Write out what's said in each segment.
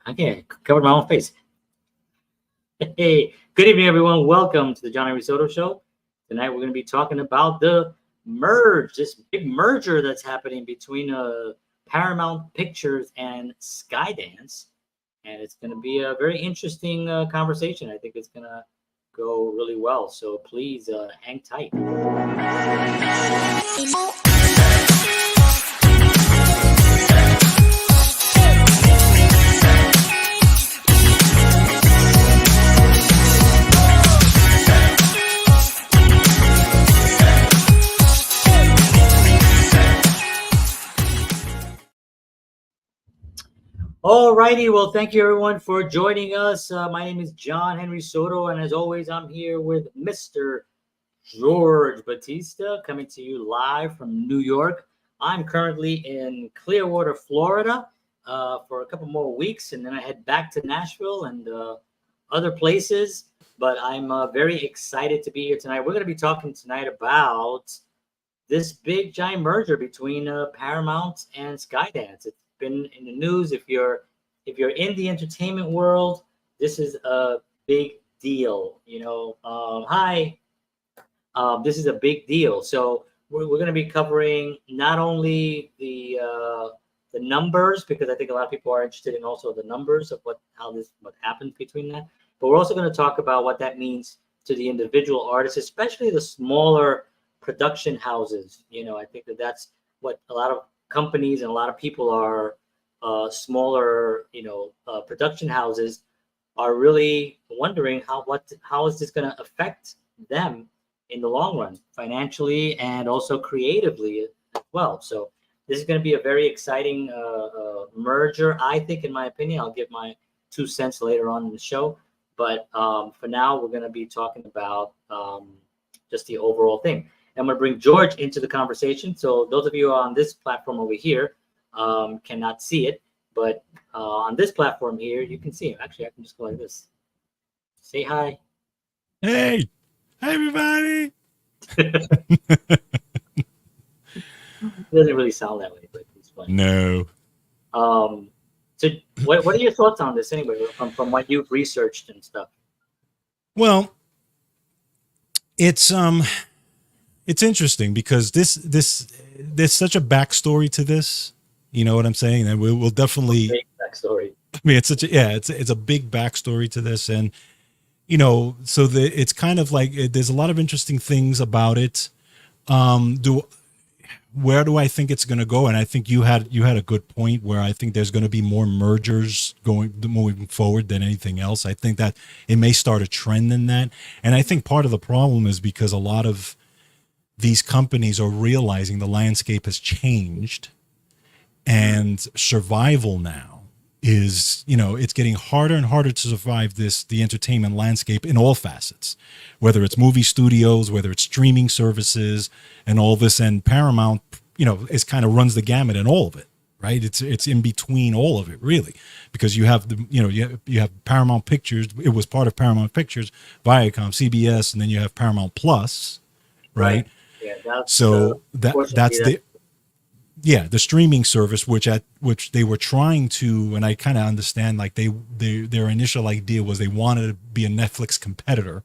I can't cover my own face. Hey, good evening, everyone. Welcome to the John Henry Soto Show. Tonight, we're going to be talking about the merge, this big merger that's happening between Paramount Pictures and Skydance. And it's going to be a very interesting conversation. I think it's going to go really well. So please hang tight. All righty. Well, thank you, everyone, for joining us. My name is John Henry Soto, and as always, I'm here with Mr. George Batista, coming to you live from New York. I'm currently in Clearwater, Florida, for a couple more weeks, and then I head back to Nashville and other places. But I'm very excited to be here tonight. We're going to be talking tonight about this big, giant merger between Paramount and Skydance. It's been in the news. If you're in the entertainment world, this is a big deal. This is a big deal. So we're going to be covering not only the numbers, because I think a lot of people are interested in also the numbers of what happens between that, but we're also going to talk about what that means to the individual artists, especially the smaller production houses. I think that's what a lot of companies and a lot of people are smaller, production houses are really wondering how is this going to affect them in the long run, financially and also creatively as well. So this is going to be a very exciting merger, I think, in my opinion. I'll give my 2 cents later on in the show, but for now we're going to be talking about just the overall thing. I'm going to bring George into the conversation. So those of you on this platform over here cannot see it, but on this platform here, you can see him. Actually, I can just go like this. Say hi. Hey. Hi, everybody. It doesn't really sound that way, but it's funny. No. So what are your thoughts on this anyway, from what you've researched and stuff? Well, it's interesting because there's such a backstory to this. You know what I'm saying? And we'll definitely big backstory. I mean, it's a big backstory to this, and so it's kind of like there's a lot of interesting things about it. Where do I think it's going to go? And I think you had a good point where I think there's going to be more mergers moving forward than anything else. I think that it may start a trend in that, and I think part of the problem is because a lot of these companies are realizing the landscape has changed, and survival now is, it's getting harder and harder to survive the entertainment landscape in all facets, whether it's movie studios, whether it's streaming services and all this. And Paramount, is kind of runs the gamut in all of it, right? It's in between all of it, really, because you have you have Paramount Pictures. It was part of Paramount Pictures, Viacom, CBS, and then you have Paramount Plus, right? Yeah, so that's the streaming service, which they were trying to, and I kind of understand, like their initial idea was they wanted to be a Netflix competitor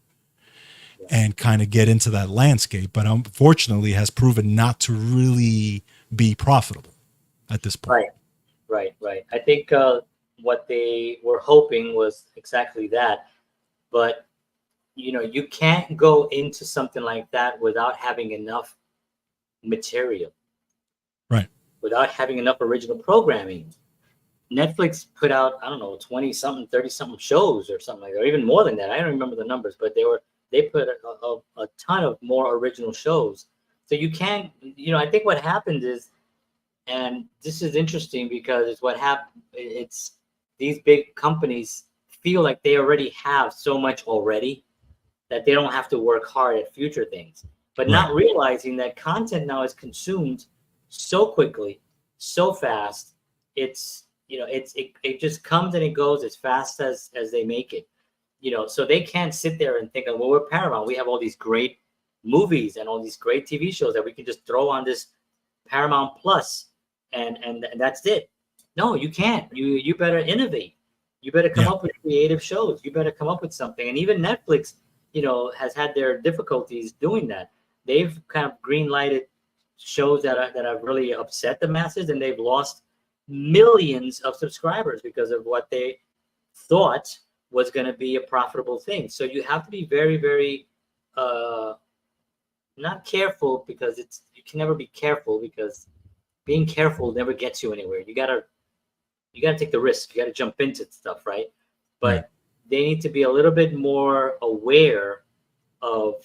and kind of get into that landscape, but unfortunately has proven not to really be profitable at this point. Right. I think what they were hoping was exactly that, but you can't go into something like that without having enough material. Right. Without having enough original programming. Netflix put out, I don't know, 20-something, 30-something shows or something like that, or even more than that. I don't remember the numbers, but they put a ton of more original shows. So you can't, I think what happened is, and this is interesting because it's these big companies feel like they already have so much already that they don't have to work hard at future things, but not realizing that content now is consumed so quickly, so fast. It just comes and it goes as fast as they make it. So they can't sit there and think, well, we're Paramount. We have all these great movies and all these great TV shows that we can just throw on this Paramount Plus and that's it. No, you can't. You better innovate. You better come Yeah. up with creative shows. You better come up with something. And even Netflix, has had their difficulties doing that. They've kind of green lighted shows that have really upset the masses, and they've lost millions of subscribers because of what they thought was going to be a profitable thing. So you have to be very, very not careful, because you can never be careful, because being careful never gets you anywhere. You gotta take the risk. You gotta jump into stuff, right? But Right. they need to be a little bit more aware of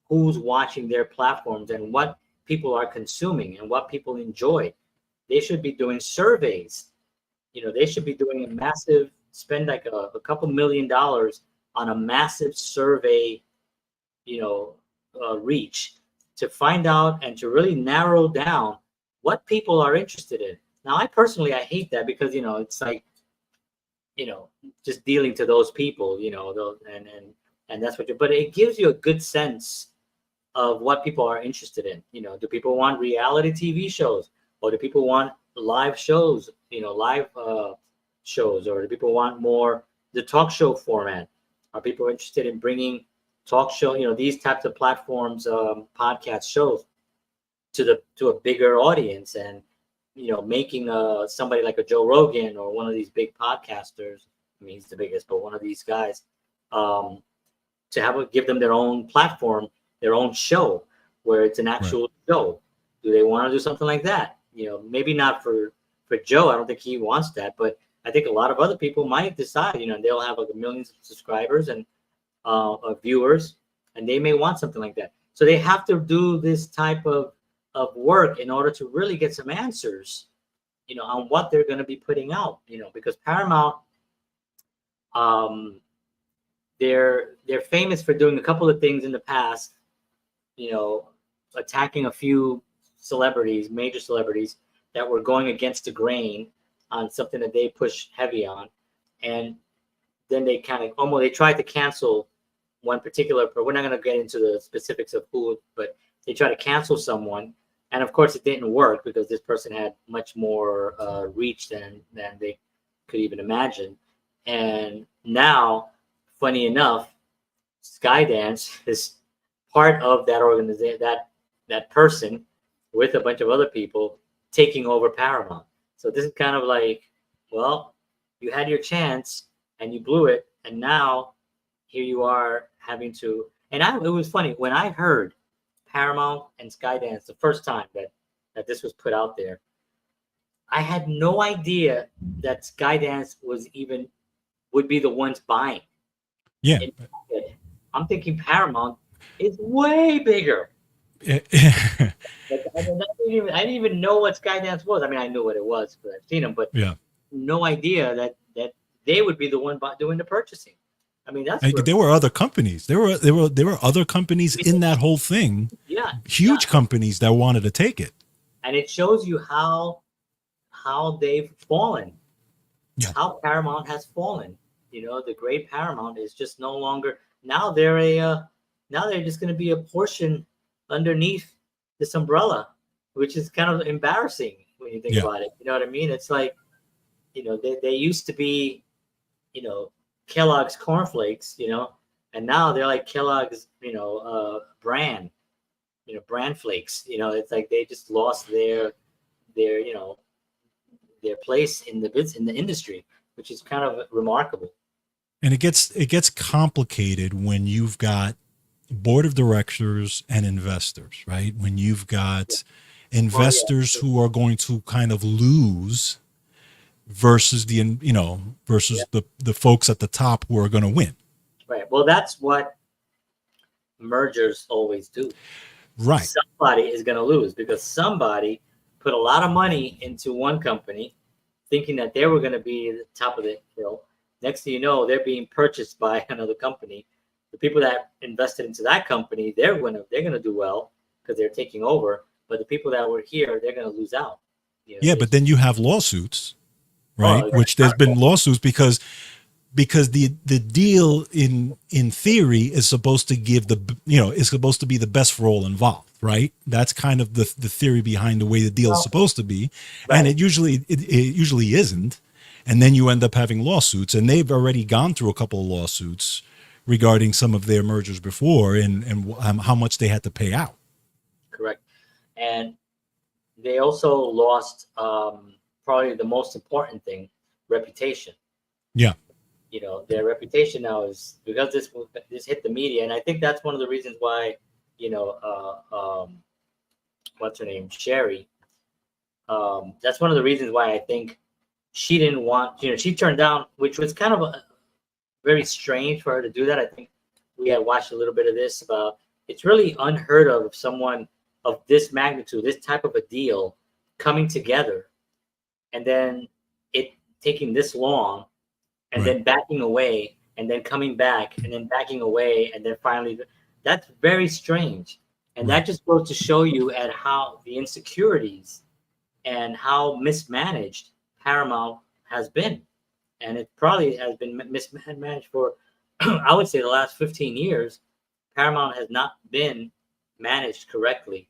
who's watching their platforms and what people are consuming and what people enjoy. They should be doing surveys. They should be doing a massive spend, like a couple $1 million on a massive survey, reach, to find out and to really narrow down what people are interested in. Now, I hate that, because it's like, just dealing to those people, and that's but it gives you a good sense of what people are interested in. Do people want reality TV shows, or do people want live shows, live shows, or do people want more the talk show format? Are people interested in bringing talk show, these types of platforms, podcast shows to a bigger audience, and making somebody like a Joe Rogan or one of these big podcasters. I mean, he's the biggest, but one of these guys, to give them their own platform, their own show, where it's an actual show. Do they want to do something like that? Maybe not for Joe. I don't think he wants that, but I think a lot of other people might decide. They'll have like millions of subscribers and viewers, and they may want something like that. So they have to do this type of work in order to really get some answers, on what they're going to be putting out. Because Paramount, they're famous for doing a couple of things in the past, attacking a few celebrities, major celebrities, that were going against the grain on something that they push heavy on. And then they they tried to cancel one particular, but we're not going to get into the specifics of who, but they tried to cancel someone. And of course it didn't work, because this person had much more reach than they could even imagine. And now, funny enough, Skydance is part of that organization, that person, with a bunch of other people, taking over Paramount. So this is kind of like, well, you had your chance and you blew it, and now here you are having to. And it was funny when I heard Paramount and Skydance the first time that this was put out there. I had no idea that Skydance would be the ones buying. Yeah. I'm thinking Paramount is way bigger. I didn't even know what Skydance was. I mean, I knew what it was because I've seen them, but no idea that they would be the one doing the purchasing. I mean, there were other companies. There were other companies in that whole thing. Yeah, huge companies that wanted to take it. And it shows you how they've fallen. Yeah. How Paramount has fallen. The great Paramount is just no longer. Now they're just going to be a portion underneath this umbrella, which is kind of embarrassing when you think about it. You know what I mean? It's like, they used to be, Kellogg's cornflakes, and now they're like Kellogg's, brand, brand flakes. It's like they just lost their place in the industry, which is kind of remarkable. And it gets complicated when you've got board of directors and investors, right? When you've got investors who are going to kind of lose versus the folks at the top who are going to win. Right. Well, that's what mergers always do. Right. Somebody is going to lose because somebody put a lot of money into one company thinking that they were going to be at the top of the hill. Next thing you know, they're being purchased by another company. The people that invested into that company, they're going to do well because they're taking over. But the people that were here, they're going to lose out. But then you have lawsuits, right? Which there's been lawsuits because the deal in theory is supposed to give is supposed to be the best for all involved, right? That's kind of the theory behind the way the deal is supposed to be, and it usually isn't. And then you end up having lawsuits, and they've already gone through a couple of lawsuits regarding some of their mergers before, and how much they had to pay out. Correct. And they also lost probably the most important thing, reputation. Yeah. You know, their reputation now is because this hit the media, and I think that's one of the reasons why, you know, what's her name, Shari. That's one of the reasons why I think she didn't want, you know, she turned down, which was kind of very strange for her to do that. I think we had watched a little bit of this about, it's really unheard of someone of this magnitude, this type of a deal coming together, and then it taking this long, and then backing away, and then coming back, and then backing away, and then finally, that's very strange. And that just goes to show you at how the insecurities and how mismanaged Paramount has been. And it probably has been mismanaged for, I would say, the last 15 years. Paramount has not been managed correctly.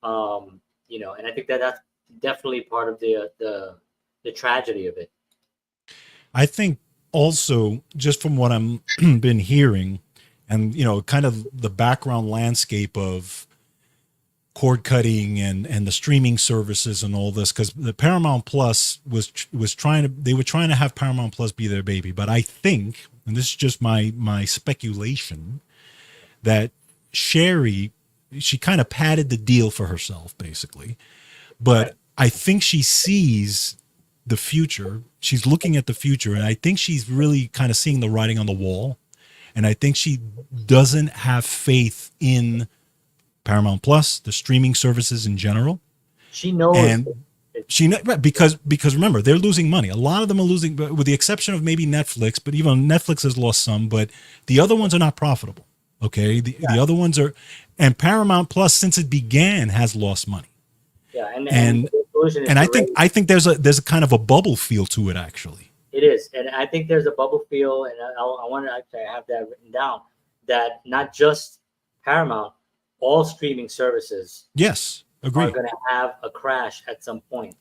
You know, and I think that that's definitely part of the tragedy of it. I think also, just from what I'm been hearing, and you know, kind of the background landscape of cord cutting and the streaming services and all this, because the Paramount Plus was trying to, they were trying to have Paramount Plus be their baby. But I think, and this is just my speculation, that Shari, she kind of padded the deal for herself, basically. But I think she sees the future. She's looking at the future, and I think she's really kind of seeing the writing on the wall. And I think she doesn't have faith in Paramount Plus, the streaming services in general. She knows, and because remember, they're losing money. A lot of them are losing, with the exception of maybe Netflix. But even Netflix has lost some. But the other ones are not profitable. Okay, the other ones are, and Paramount Plus, since it began, has lost money. Yeah, and I think there's a kind of a bubble feel to it, actually. It is, and I think there's a bubble feel, and I want to actually have that written down, that not just Paramount, all streaming services, yes, agreed, are going to have a crash at some point,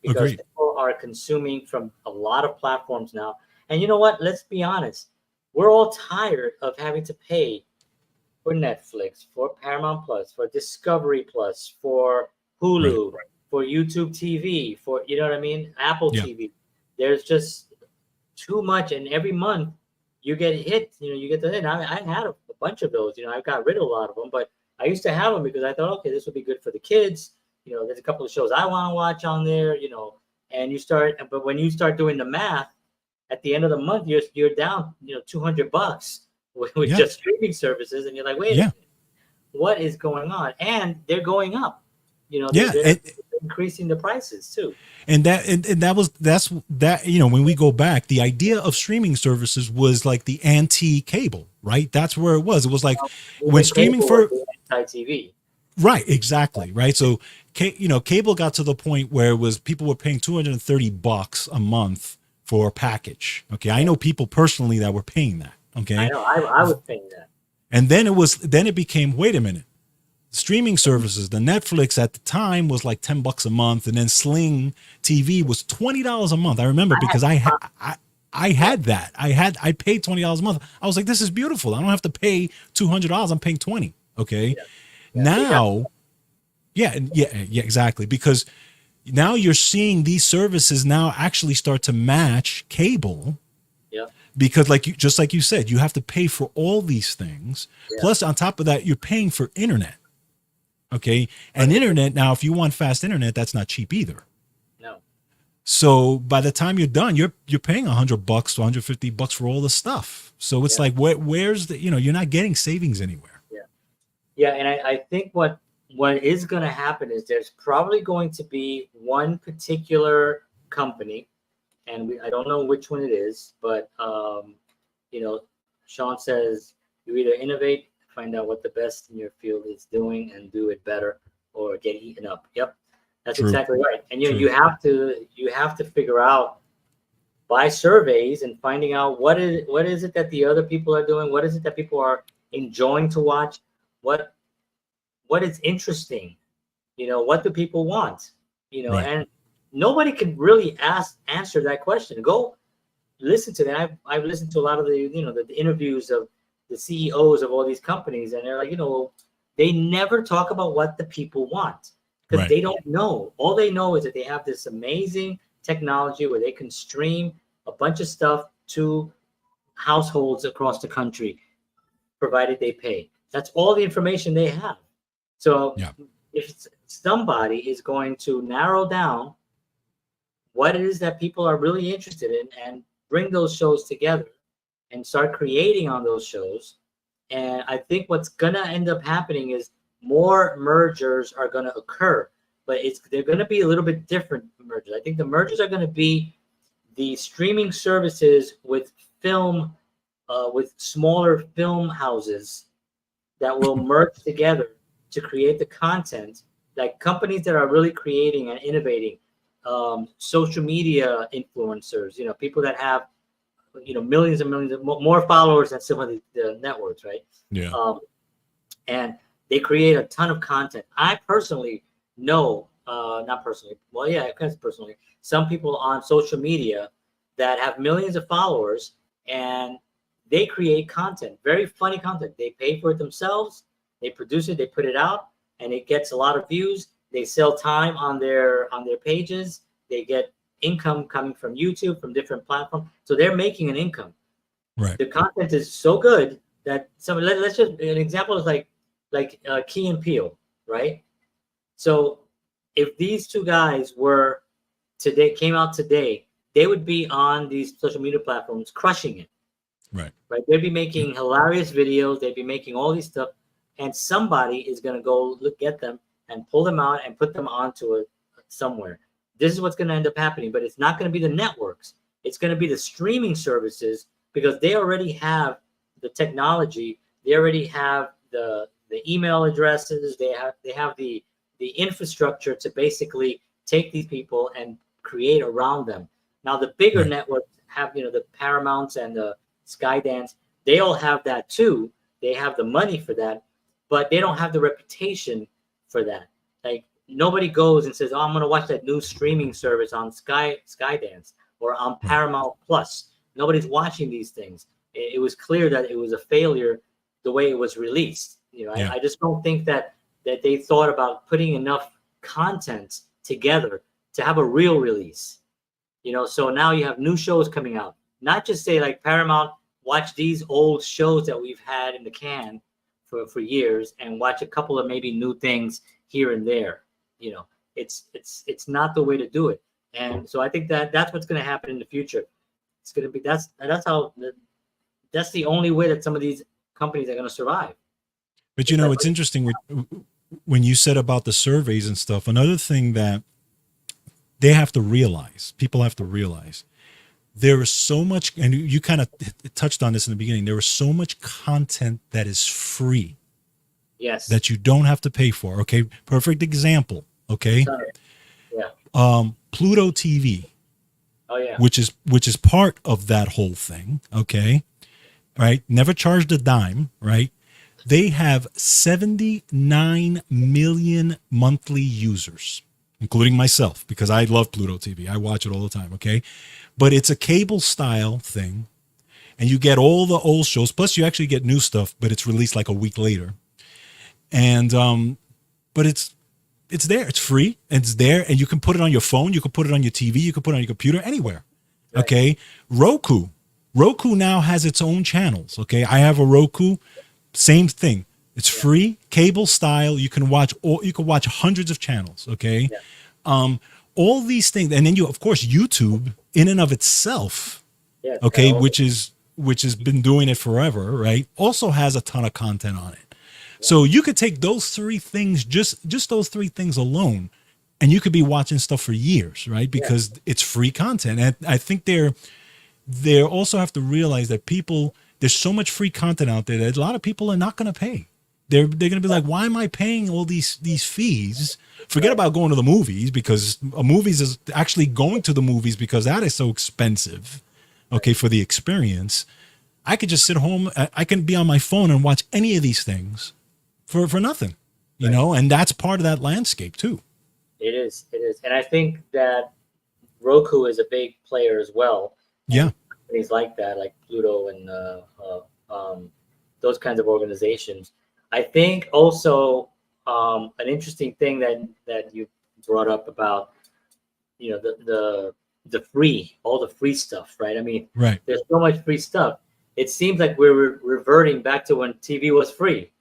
because agreed, people are consuming from a lot of platforms now. And you know what? Let's be honest, we're all tired of having to pay for Netflix, for Paramount Plus, for Discovery Plus, for Hulu, for YouTube TV, for, you know what I mean, Apple TV. There's just too much, and every month you get hit. You know, you get the hit. I had a bunch of those. You know, I got rid of a lot of them, but I used to have them because I thought, okay, this would be good for the kids. You know, there's a couple of shows I want to watch on there. You know, and you start, but when you start doing the math, at the end of the month, you're down, you know, $200 with just streaming services, and you're like, wait a minute, what is going on? And they're going up. You know, they're increasing the prices too. And that's you know, when we go back, the idea of streaming services was like the anti-cable, right? That's where it was. It was like when streaming for anti-TV. Right, exactly, right. So, you know, cable got to the point where it was people were paying $230 a month for a package. Okay, I know people personally that were paying that. Okay, I know, I was paying that. And then it became, wait a minute, streaming services, the Netflix at the time was like $10 a month, and then Sling TV was $20 a month. I remember because I had that. I paid $20 a month. I was like, this is beautiful. I don't have to pay $200. I'm paying $20. Okay. Now, exactly. Because now you're seeing these services now actually start to match cable. Yeah. Because just like you said, you have to pay for all these things. Yeah. Plus, on top of that, you're paying for internet. Okay. And internet, now, if you want fast internet, that's not cheap either. No. So by the time you're done, you're paying $100 to $150 for all the stuff. So it's like, where's the, you know, you're not getting savings anywhere. Yeah. Yeah. And I think what is going to happen is there's probably going to be one particular company, and I don't know which one it is, but, you know, Sean says you either innovate, find out what the best in your field is doing and do it better, or get eaten up. Yep. That's exactly right. And you have to figure out by surveys and finding out what is it that the other people are doing, what is it that people are enjoying to watch, what is interesting, you know, what do people want, you know, and nobody can really answer that question. Go listen to that. I've listened to a lot of the, the interviews of the CEOs of all these companies, and they're like, they never talk about what the people want because they don't know. All they know is that they have this amazing technology where they can stream a bunch of stuff to households across the country, provided they pay. That's all the information they have. So if somebody is going to narrow down what it is that people are really interested in and bring those shows together and start creating on those shows, and I think what's gonna end up happening is more mergers are gonna occur, but they're gonna be a little bit different mergers. I think the mergers are gonna be the streaming services with film, with smaller film houses that will merge together to create the content, like companies that are really creating and innovating, social media influencers, people that have, millions and millions of more followers than some of the networks, right? And they create a ton of content. I personally know, not personally, well, yeah, personally, some people on social media that have millions of followers, and they create content, very funny content. They pay for it themselves. They produce it, they put it out, and it gets a lot of views. They sell time on their pages. They get income coming from YouTube, from different platforms. So they're making an income. Right. The content is so good that let's just, an example is like Key and Peele, right? So if these two guys came out today, they would be on these social media platforms crushing it. Right. They'd be making hilarious videos. They'd be making all these stuff, and somebody is going to go look at them and pull them out and put them onto it somewhere. This is what's going to end up happening, but it's not going to be the networks. It's going to be the streaming services, because they already have the technology. They already have the email addresses. They have the infrastructure to basically take these people and create around them. Now, the bigger networks have, the Paramounts and the Skydance, they all have that too. They have the money for that, but they don't have the reputation for that. Like, nobody goes and says, "Oh, I'm going to watch that new streaming service on Skydance or on Paramount Plus." Nobody's watching these things. It was clear that it was a failure the way it was released. I just don't think that they thought about putting enough content together to have a real release. So now you have new shows coming out. Not just say like Paramount, watch these old shows that we've had in the can for years, and watch a couple of maybe new things here and there. It's not the way to do it. And so I think that's what's going to happen in the future. It's going to be that's the only way that some of these companies are going to survive. But it's interesting when you said about the surveys and stuff. Another thing that people have to realize, there is so much, and you kind of touched on this in the beginning, there is so much content that is free. Yes. That you don't have to pay for. Okay. Perfect example. Okay. Yeah. Pluto TV. Oh yeah. Which is part of that whole thing. Okay. Right. Never charged a dime. Right. They have 79 million monthly users, including myself, because I love Pluto TV. I watch it all the time. Okay. But it's a cable style thing, and you get all the old shows. Plus you actually get new stuff, but it's released like a week later. And, but it's there, it's free, and it's there, and you can put it on your phone. You can put it on your TV. You can put it on your computer, anywhere. Right. Okay. Roku now has its own channels. Okay. I have a Roku, same thing. It's free, cable style. You can watch hundreds of channels. Okay. Yeah. All these things. And then of course, YouTube in and of itself. Yeah, okay. Which has been doing it forever. Right. Also has a ton of content on it. So you could take those three things, just those three things alone, and you could be watching stuff for years, right? Because it's free content. And I think they also have to realize that there's so much free content out there that a lot of people are not going to pay. They're going to be like, why am I paying all these fees? Forget about going to the movies, because movies is actually going to the movies because that is so expensive. Okay, for the experience. I could just sit home. I can be on my phone and watch any of these things for nothing, and that's part of that landscape too. It is. And I think that Roku is a big player as well. Yeah. Companies like that, like Pluto and those kinds of organizations. I think also an interesting thing that you brought up about, the free, all the free stuff, right? I mean, Right. there's so much free stuff. It seems like we're reverting back to when TV was free.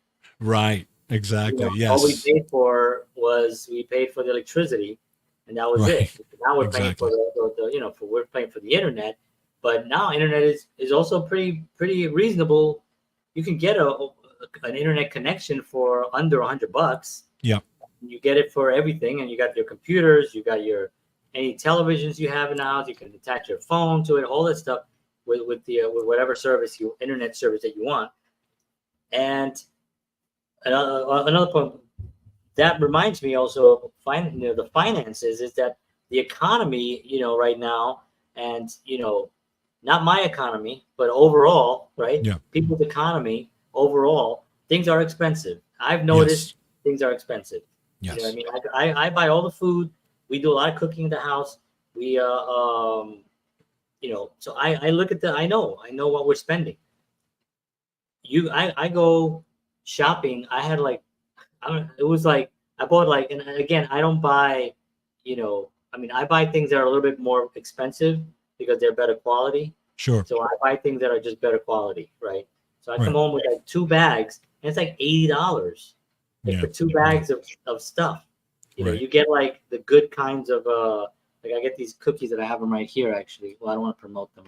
Right. Exactly. All we Yes. paid for was we paid for the electricity, and that was Right. it. Now we're paying for Exactly. we're paying for the internet, but now internet is also pretty reasonable. You can get an internet connection for under $100. Yeah. You get it for everything, and you got your computers, you got your any televisions you have in the house. You can attach your phone to it, all that stuff with whatever internet service that you want. And another point that reminds me also of the finances is that the economy, right now, and not my economy, but overall, right? Yeah. People's economy overall, things are expensive. I've noticed Yes. things are expensive. You know what I Yes. mean? I buy all the food. We do a lot of cooking in the house. We so I look at I know what we're spending. I go shopping. I had like it was like I bought like, and again, I don't buy, I mean, I buy things that are a little bit more expensive because they're better quality. Sure. So I buy things that are just better quality, right? So I Right. come home with like 2 bags, and it's like $80. Like Yeah. for 2 bags of stuff. Right. You get like the good kinds of like I get these cookies that I have them right here actually. Well, I don't want to promote them.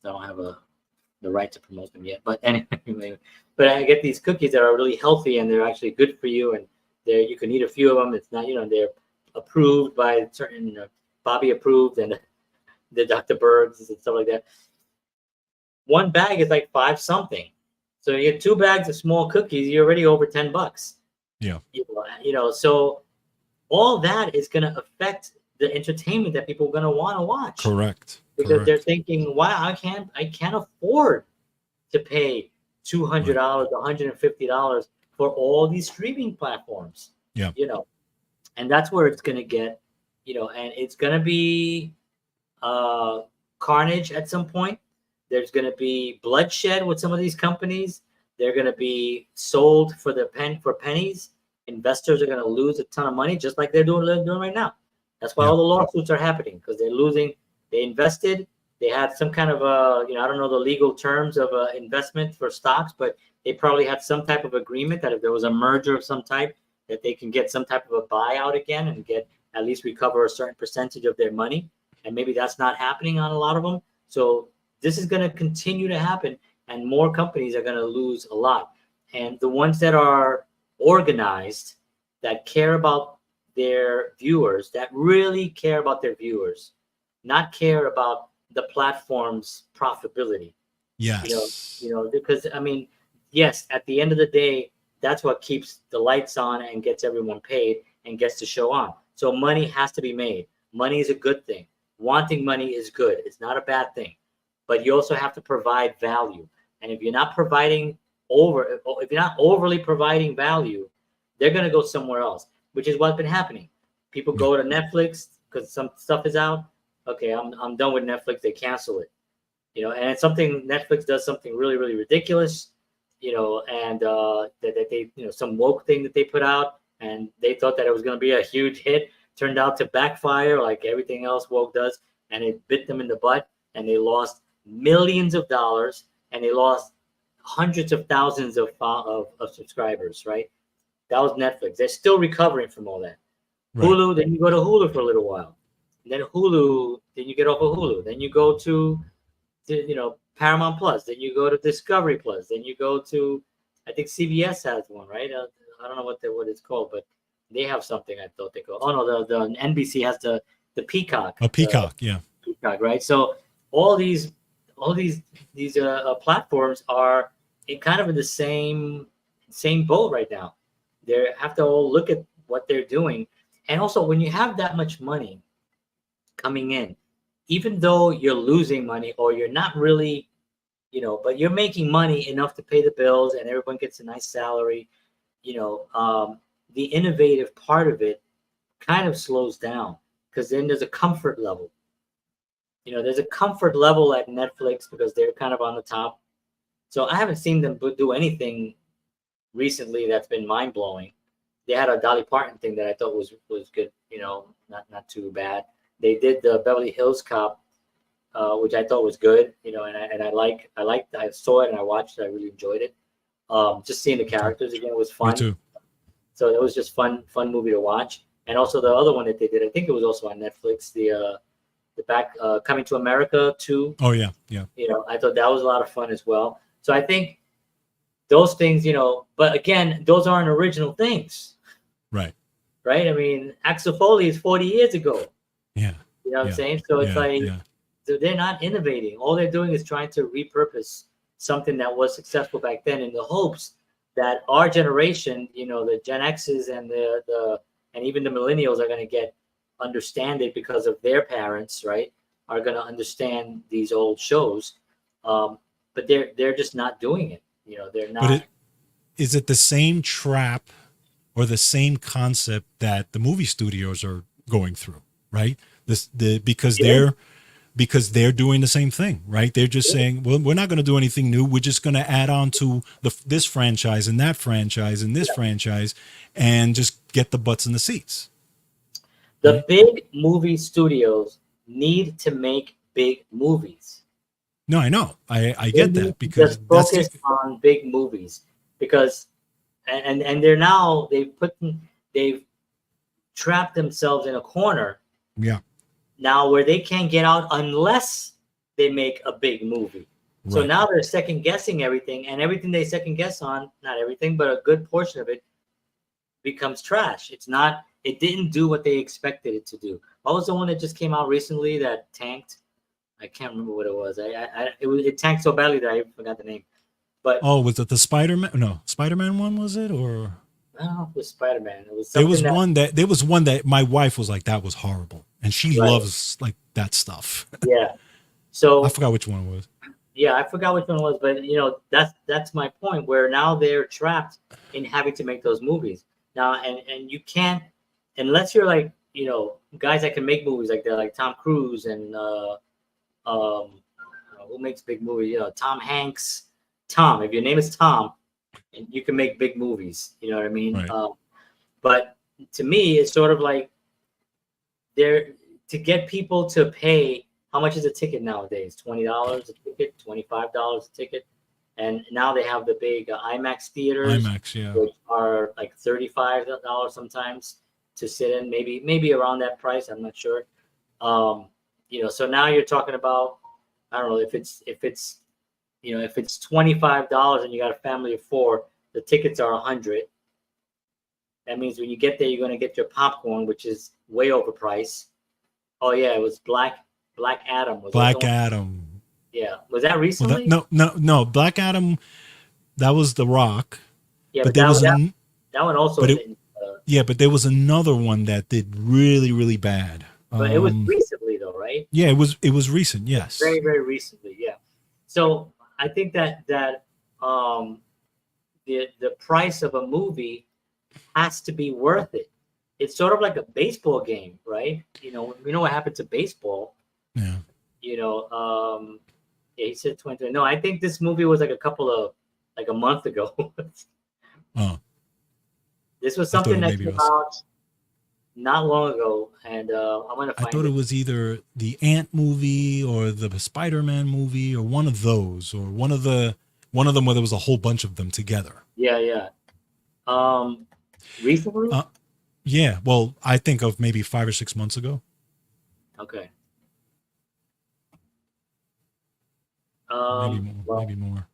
I don't have the right to promote them yet. But anyway, but I get these cookies that are really healthy and they're actually good for you, and you can eat a few of them. It's not, they're approved by certain Bobby approved and the Dr. Bergs and stuff like that. One bag is like 5 something. So you get 2 bags of small cookies, you're already over $10. Yeah. So all that is going to affect the entertainment that people are going to want to watch. Correct. Because they're thinking, wow, I can't afford to pay $200, $150 for all these streaming platforms. Yeah. And that's where it's going to get, and it's going to be carnage at some point. There's going to be bloodshed with some of these companies. They're going to be sold for pennies. Investors are going to lose a ton of money, just like they're doing right now. That's why all the lawsuits are happening, because they're losing. They invested. They had some kind of I don't know the legal terms of investment for stocks, but they probably had some type of agreement that if there was a merger of some type, that they can get some type of a buyout again and at least recover a certain percentage of their money. And maybe that's not happening on a lot of them. So this is going to continue to happen, and more companies are going to lose a lot. And the ones that are organized, that care about their viewers, that really care about their viewers, not care about the platform's profitability. Yes. Because I mean, yes, at the end of the day, that's what keeps the lights on and gets everyone paid and gets the show on. So money has to be made. Money is a good thing. Wanting money is good. It's not a bad thing. But you also have to provide value. And if you're not if you're not overly providing value, they're going to go somewhere else, which is what's been happening. People go to Netflix because some stuff is out. Okay, I'm done with Netflix. They cancel it. And it's something, Netflix does something really, really ridiculous, and that they, some woke thing that they put out, and they thought that it was going to be a huge hit. Turned out to backfire like everything else woke does, and it bit them in the butt, and they lost millions of dollars, and they lost hundreds of thousands of subscribers, right? That was Netflix. They're still recovering from all that. Right. Hulu, then you go to Hulu for a little while. And then Hulu, then you get off of Hulu. Then you go to Paramount Plus. Then you go to Discovery Plus. Then you go to, I think CBS has one, right? I don't know what it's called, but they have something. I thought they called. Oh no, the NBC has the Peacock. A Peacock, yeah. Peacock, right? So all these platforms are kind of in the same boat right now. They have to all look at what they're doing, and also when you have that much money coming in, even though you're losing money or you're not really, but you're making money enough to pay the bills and everyone gets a nice salary, the innovative part of it kind of slows down, because then there's a comfort level. there's a comfort level at Netflix because they're kind of on the top. So I haven't seen them do anything recently that's been mind blowing. They had a Dolly Parton thing that I thought was good, not too bad. They did the Beverly Hills Cop, which I thought was good, and I saw it and I watched it. I really enjoyed it. Just seeing the characters again was fun. Me too. So it was just fun movie to watch. And also the other one that they did, I think it was also on Netflix, the Coming to America 2. Oh yeah. I thought that was a lot of fun as well. So I think those things, but again, those aren't original things. Right. I mean, Axel Foley is 40 years ago. Yeah. You know what I'm saying? So it's so they're not innovating. All they're doing is trying to repurpose something that was successful back then in the hopes that our generation, the Gen X's and and even the millennials are going to understand it because of their parents, right? Are going to understand these old shows. But they're just not doing it. They're not. But is it the same trap or the same concept that the movie studios are going through, right? Because they're doing the same thing, right? They're just saying, well, we're not going to do anything new. We're just going to add on to this franchise and that franchise and this franchise and just get the butts in the seats. The big movie studios need to make big movies. No, I know. I get that because just focus on big movies because and they've trapped themselves in a corner. Yeah. Now where they can't get out unless they make a big movie. Right. So now they're second guessing everything, and everything they second guess on, not everything, but a good portion of it becomes trash. It didn't do what they expected it to do. What was the one that just came out recently that tanked? I can't remember what it was. It tanked so badly that I forgot the name. But was it the Spider-Man? No, Spider-Man one, was it? Or I don't know if it was Spider-Man. There was one that my wife was like, that was horrible. And she loves like that stuff. Yeah. So I forgot which one it was. Yeah, I forgot which one it was, but that's my point, where now they're trapped in having to make those movies. Now and you can't, unless you're like, guys that can make movies like that, like Tom Cruise and who makes big movies, Tom Hanks. Tom, if your name is Tom, and you can make big movies, you know what I mean? Right. But to me, it's sort of like to get people to pay. How much is a ticket nowadays? $20 a ticket, $25 a ticket, and now they have the big IMAX theaters, which are like $35 sometimes to sit in. Maybe around that price. I'm not sure. So now you're talking about, I don't know if it's $25 and you got a family of 4, the tickets are $100. That means when you get there, you're going to get your popcorn, which is way overpriced. Oh yeah, it was Black Adam. Black Adam. Yeah, was that recently? Well, no. Black Adam. That was The Rock. Yeah, but that one also. But there was another one that did really, really bad. But it was recently, though, right? Yeah, it was recent. Yes. Very, very recently. Yeah. So I think that the price of a movie has to be worth it. It's sort of like a baseball game, right? We know what happened to baseball. Yeah. He said 20. No, I think this movie was like a month ago. Oh. This was something that came out not long ago, and I'm gonna find. I thought it was either the Ant movie or the Spider-Man movie or one of those, or one of them where there was a whole bunch of them together. Yeah. Recently? Yeah. Well, I think of maybe 5 or 6 months ago. Okay. Maybe more.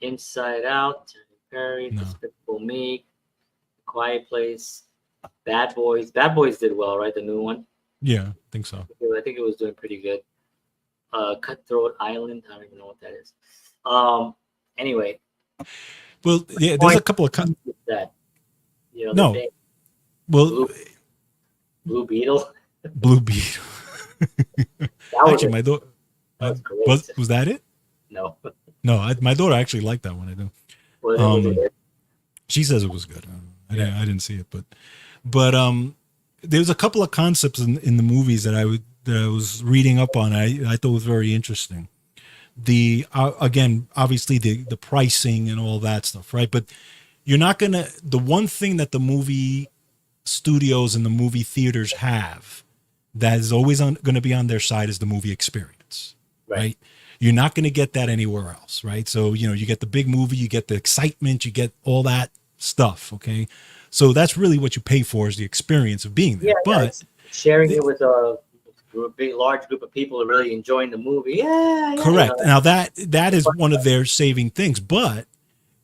Inside Out, Perry, Despicable Me, Quiet Place, Bad Boys. Bad Boys did well, right? The new one. Yeah, I think so. I think it was doing pretty good. Cutthroat Island. I don't even know what that is. Anyway. Well, yeah, there's a couple of that. No. Well, Blue Beetle. Blue Beetle. Actually, my daughter. Was that it? No. No, my daughter actually liked that one. I do. Well, she says it was good. I didn't see it, but there's a couple of concepts in the movies that that I was reading up on. I thought was very interesting. The again, obviously the pricing and all that stuff, right? But you're not gonna. The one thing that the movie studios and the movie theaters have that is always going to be on their side is the movie experience, right? You're not going to get that anywhere else, right? So, you know, you get the big movie, you get the excitement, you get all that stuff, okay? So that's really what you pay for is the experience of being there. Yeah, but sharing it with a big, large group of people who really enjoying the movie. Yeah, correct. You know, Now that is one of their saving things, but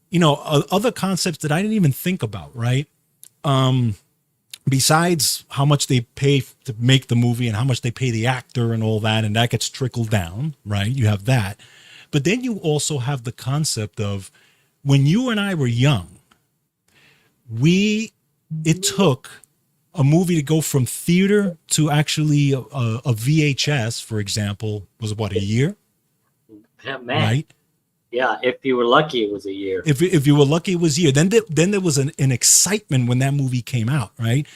you know, other concepts that I didn't even think about, right? Besides how much they pay to make the movie and how much they pay the actor and all that, and that gets trickled down, right? You have that. But then you also have the concept of when you and I were young, it took a movie to go from theater to actually a VHS, for example, was what, a year? man. Right? Yeah, if you were lucky, it was a year. If you were lucky, it was a year. Then there was an excitement when that movie came out, right?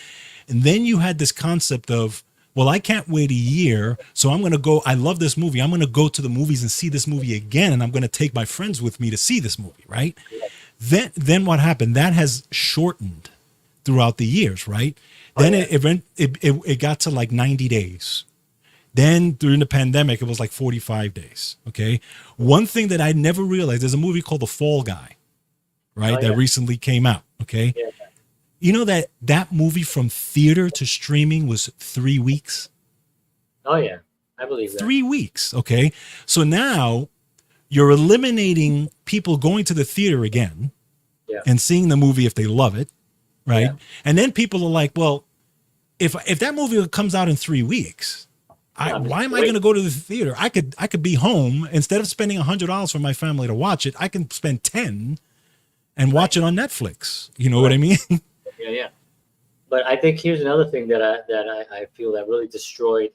And then you had this concept of, well, I can't wait a year, so I'm going to go. I love this movie. I'm going to go to the movies and see this movie again, and I'm going to take my friends with me to see this movie, right? Yeah. Then what happened? That has shortened throughout the years, right? Then it got to like 90 days. Then during the pandemic, it was like 45 days. Okay. One thing that I never realized, there's a movie called The Fall Guy, right? That recently came out. Okay. Yeah. You know that movie from theater to streaming was 3 weeks. Oh yeah. I believe that. 3 weeks. Okay. So now you're eliminating people going to the theater again and seeing the movie if they love it. Right. Yeah. And then people are like, well, if that movie comes out in 3 weeks, why am I going to go to the theater? I could be home instead of spending $100 for my family to watch it. I can spend 10 and watch it on Netflix. You know what I mean? Yeah. But I think here's another thing that I feel that really destroyed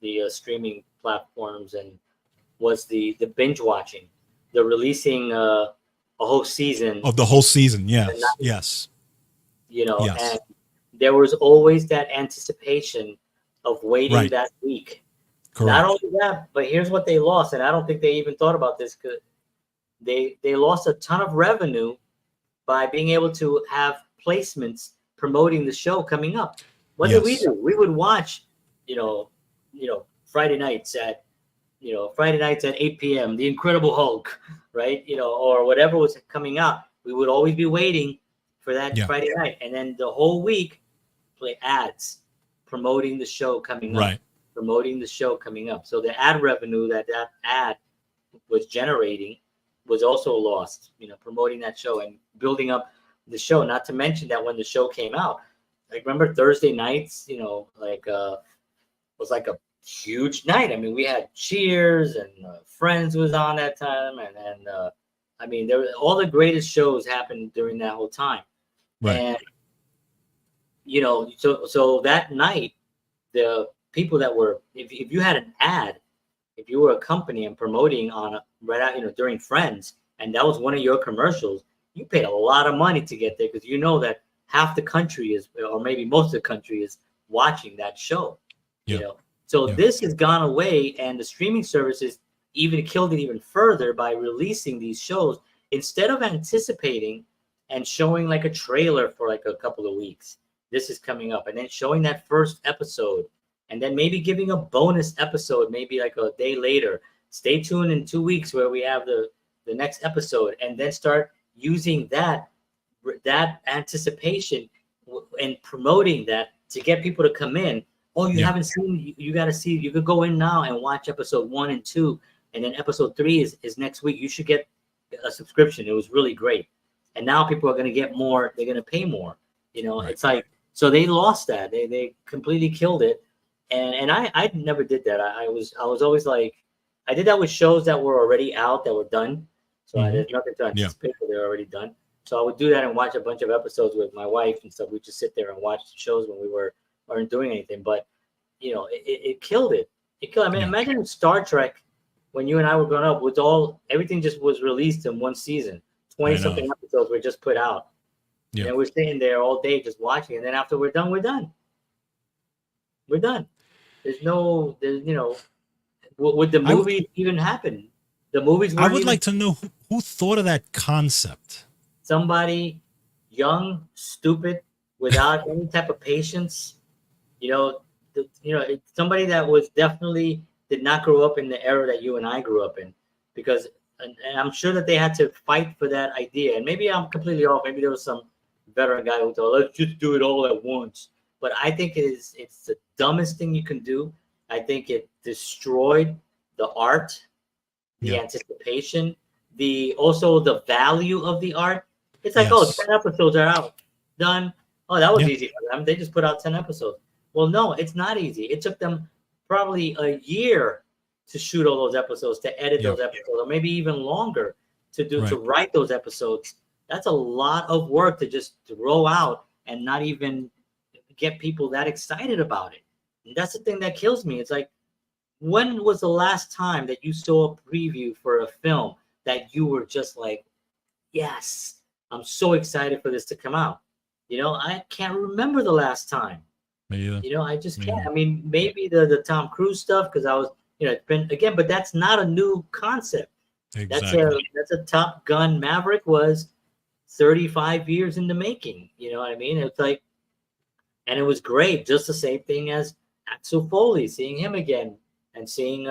the streaming platforms and was the binge watching, the releasing a whole season of the whole season. Yes. You know, and there was always that anticipation of waiting that week. Correct. Not only that, but here's what they lost, and I don't think they even thought about this, because they lost a ton of revenue by being able to have placements promoting the show coming up. What did we do? We would watch, Friday nights at 8 p.m. The Incredible Hulk, right? Or whatever was coming out. We would always be waiting for that Friday night, and then the whole week play ads promoting the show coming up, promoting the show coming up. So the ad revenue that ad was generating was also lost, promoting that show and building up the show. Not to mention that when the show came out, like remember Thursday nights, was like a huge night. I mean, we had Cheers and Friends was on that time. And I mean, there were all the greatest shows happened during that whole time. Right. And, so that night, the people that were, if you had an ad, if you were a company and promoting on during Friends, and that was one of your commercials, you paid a lot of money to get there, because that half the country is, or maybe most of the country is watching that show. This has gone away, and the streaming services even killed it even further by releasing these shows instead of anticipating and showing like a trailer for like a couple of weeks. This is coming up, and then showing that first episode, and then maybe giving a bonus episode, maybe like a day later. Stay tuned in 2 weeks where we have the next episode, and then start using that anticipation and promoting that to get people to come in. Oh, you haven't seen, you got to see, you could go in now and watch episode 1 and 2, and then episode 3 is next week. You should get a subscription. It was really great. And now people are going to get more, they're going to pay more. It's like, so they lost that. They completely killed it. And I never did that. I was always like, I did that with shows that were already out, that were done. So there's nothing to anticipate, they're already done. So I would do that and watch a bunch of episodes with my wife and stuff. We'd just sit there and watch the shows when we weren't doing anything. But it killed it. It killed. I mean, imagine Star Trek when you and I were growing up. Everything just was released in one season. 20-something episodes were just put out. Yeah. And we're sitting there all day just watching. And then after we're done, we're done. We're done. There's would the I w- movie even happen? The movies I weren't would even like to know who thought of that concept. somebody young, stupid, without any type of patience. It's somebody that was definitely did not grow up in the era that you and I grew up in, because and I'm sure that they had to fight for that idea. And maybe I'm completely off. Maybe there was some veteran guy who thought, let's just do it all at once. But I think it's the dumbest thing you can do. I think it destroyed the art, the Yeah. anticipation, the also the value of the art. It's like, oh, Yes. 10 episodes are out. Done. Oh, that was Yeah. easy for them. They just put out 10 episodes. Well, no, it's not easy. It took them probably a year to shoot all those episodes, to edit Yeah. those episodes, or maybe even longer to Right. write those episodes. That's a lot of work to just throw out and not even get people that excited about it. And that's the thing that kills me. It's like, when was the last time that you saw a preview for a film that you were just like, yes, I'm so excited for this to come out? I can't remember the last time. Me either. I just Me can't. either. I mean, maybe the Tom Cruise stuff, because I was, it's been again, but that's not a new concept. Exactly. That's a Top Gun. Maverick was 35 years in the making. You know what I mean? It's like, and it was great. Just the same thing as Axel Foley, seeing him again, and seeing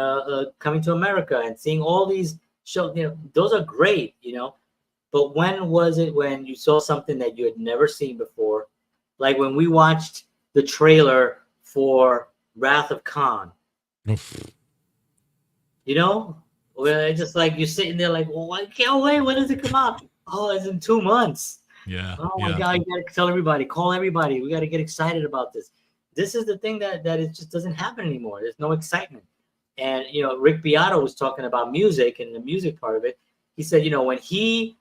Coming to America, and seeing all these shows. Those are great. But when was it when you saw something that you had never seen before? Like when we watched the trailer for Wrath of Khan. Oof. Where it's just like you're sitting there like, well, I can't wait. When does it come out? Oh, it's in 2 months. Yeah. Oh my Yeah. God, you gotta tell everybody, call everybody. We gotta get excited about this. This is the thing that it just doesn't happen anymore. There's no excitement. And Rick Beato was talking about music and the music part of it. He said, when he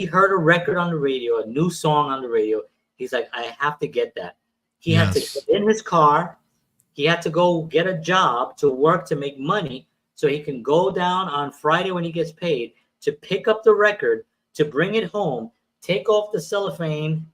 heard a record on the radio, a new song on the radio, he's like, I have to get that. He had to Yes. get in his car. He had to go get a job to work to make money so he can go down on Friday when he gets paid to pick up the record, to bring it home, take off the cellophane,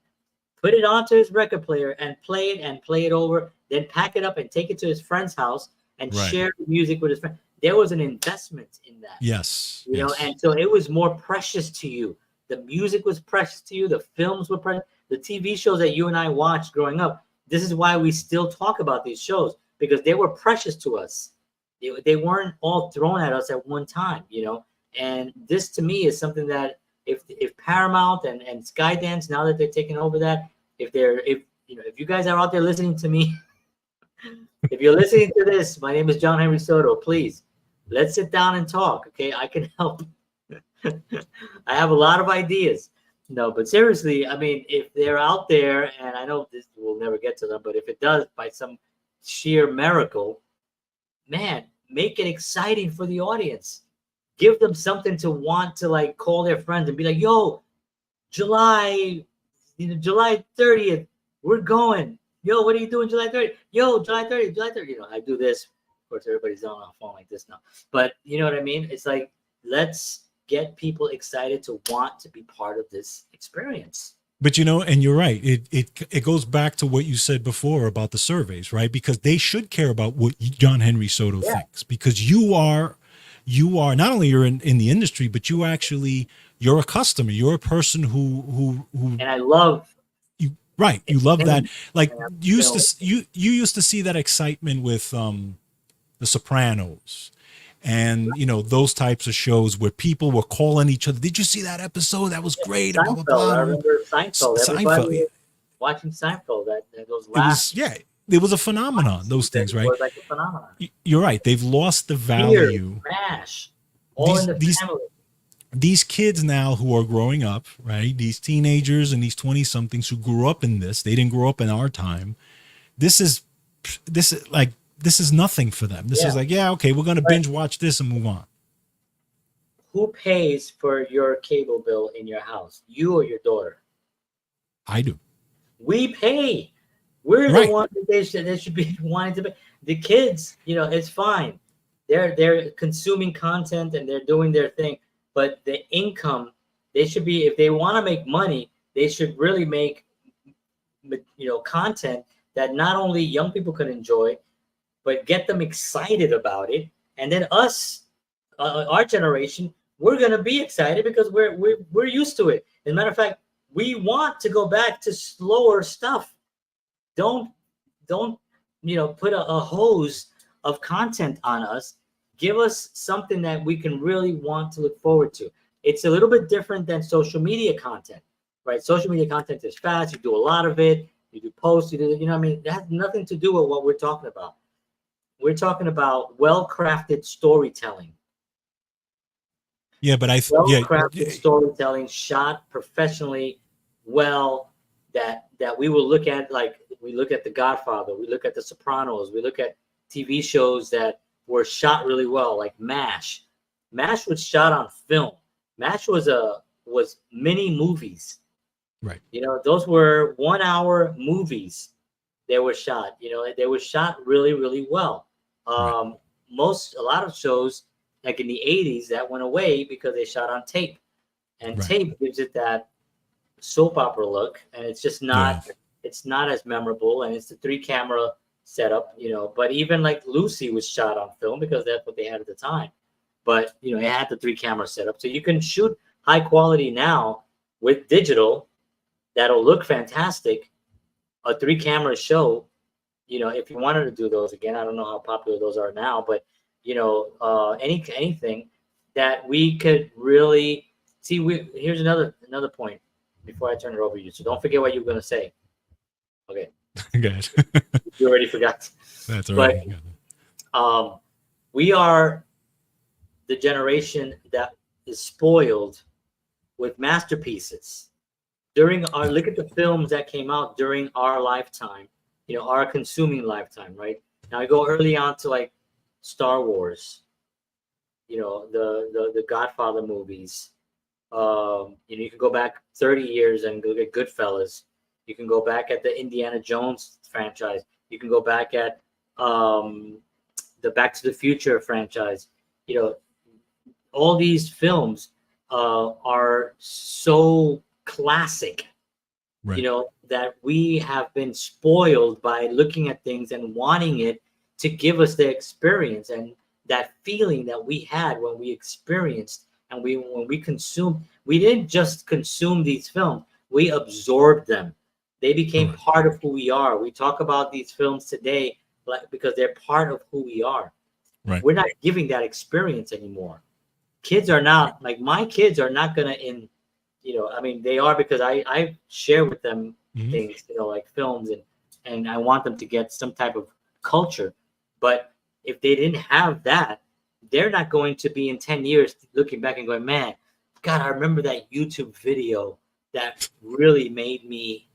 put it onto his record player and play it over, then pack it up and take it to his friend's house and Right. share the music with his friend. There was an investment in that. Yes. Yes. And so it was more precious to you. The music was precious to you. The films were precious. The TV shows that you and I watched growing up. This is why we still talk about these shows, because they were precious to us. They weren't all thrown at us at one time, And this to me is something that if Paramount and Skydance, now that they're taking over that, if you guys are out there listening to me, if you're listening to this, my name is John Henry Soto. Please, let's sit down and talk. Okay, I can help. I have a lot of ideas. No, but seriously, I mean, if they're out there, and I know this will never get to them, but if it does by some sheer miracle, man, make it exciting for the audience. Give them something to want to like call their friends and be like, yo, July 30th, we're going. Yo, what are you doing July 30th? Yo, July 30th. I do this. Of course, everybody's on a phone like this now. But you know what I mean? It's like, let's get people excited to want to be part of this experience. But and you're right. It goes back to what you said before about the surveys, right? Because they should care about what John Henry Soto thinks. Because you are not only you're in the industry, but you're a customer. You're a person who and I love you. Right, you love that. Like you used to see that excitement with The Sopranos. And those types of shows where people were calling each other. Did you see that episode? That was great. Seinfeld. Blah, blah, blah. I remember Seinfeld. Everybody was watching Seinfeld. Those last. It was a phenomenon. Those things, right? It was like a phenomenon. You're right. They've lost the value. MASH, all in the family. These kids now who are growing up, right? These teenagers and these 20-somethings who grew up in this. They didn't grow up in our time. This is nothing for them. This is like, okay, we're going to binge watch this and move on. Who pays for your cable bill in your house? You or your daughter? I do. We pay. We're the ones that they should be wanting to pay. The kids, it's fine. They're consuming content and they're doing their thing. But the income, they should be, if they want to make money, they should really make, content that not only young people can enjoy, but get them excited about it. And then us, our generation, we're gonna be excited because we're used to it. As a matter of fact, we want to go back to slower stuff. Don't put a hose of content on us. Give us something that we can really want to look forward to. It's a little bit different than social media content, right? Social media content is fast. You do a lot of it. You do posts. You do, what I mean? It has nothing to do with what we're talking about. We're talking about well-crafted storytelling. Yeah, but Well-crafted storytelling, shot professionally, well, that we will look at, like we look at The Godfather, we look at The Sopranos, we look at TV shows that were shot really well, like MASH. MASH was shot on film. MASH was mini movies. Right. Those were 1 hour movies. They were shot. They were shot really, really well. Right. A lot of shows, like in the 80s, that went away because they shot on tape, and Right. tape gives it that soap opera look, and it's just not. Yeah. It's not as memorable, and it's the 3-camera setup. But even like Lucy was shot on film because that's what they had at the time. But it had the 3-camera setup, so you can shoot high quality now with digital. That'll look fantastic. A 3-camera show, if you wanted to do those again, I don't know how popular those are now, but anything that we could really see. Here's another point before I turn it over to you. So don't forget what you were going to say. Okay. Good. You already forgot. That's all right. But we are the generation that is spoiled with masterpieces. Look at the films that came out during our lifetime, our consuming lifetime, right? Now I go early on to like Star Wars, the Godfather movies. You can go back 30 years and look at Goodfellas. You can go back at the Indiana Jones franchise. You can go back at the Back to the Future franchise. All these films are so classic, Right. that we have been spoiled by looking at things and wanting it to give us the experience and that feeling that we had when we experienced and when we consumed. We didn't just consume these films, we absorbed them. They became part of who we are. We talk about these films today because they're part of who we are. Right. We're not giving that experience anymore. Kids are not, like my kids are not gonna they are, because I share with them things, like films, and I want them to get some type of culture. But if they didn't have that, they're not going to be in 10 years looking back and going, man, God, I remember that YouTube video that really made me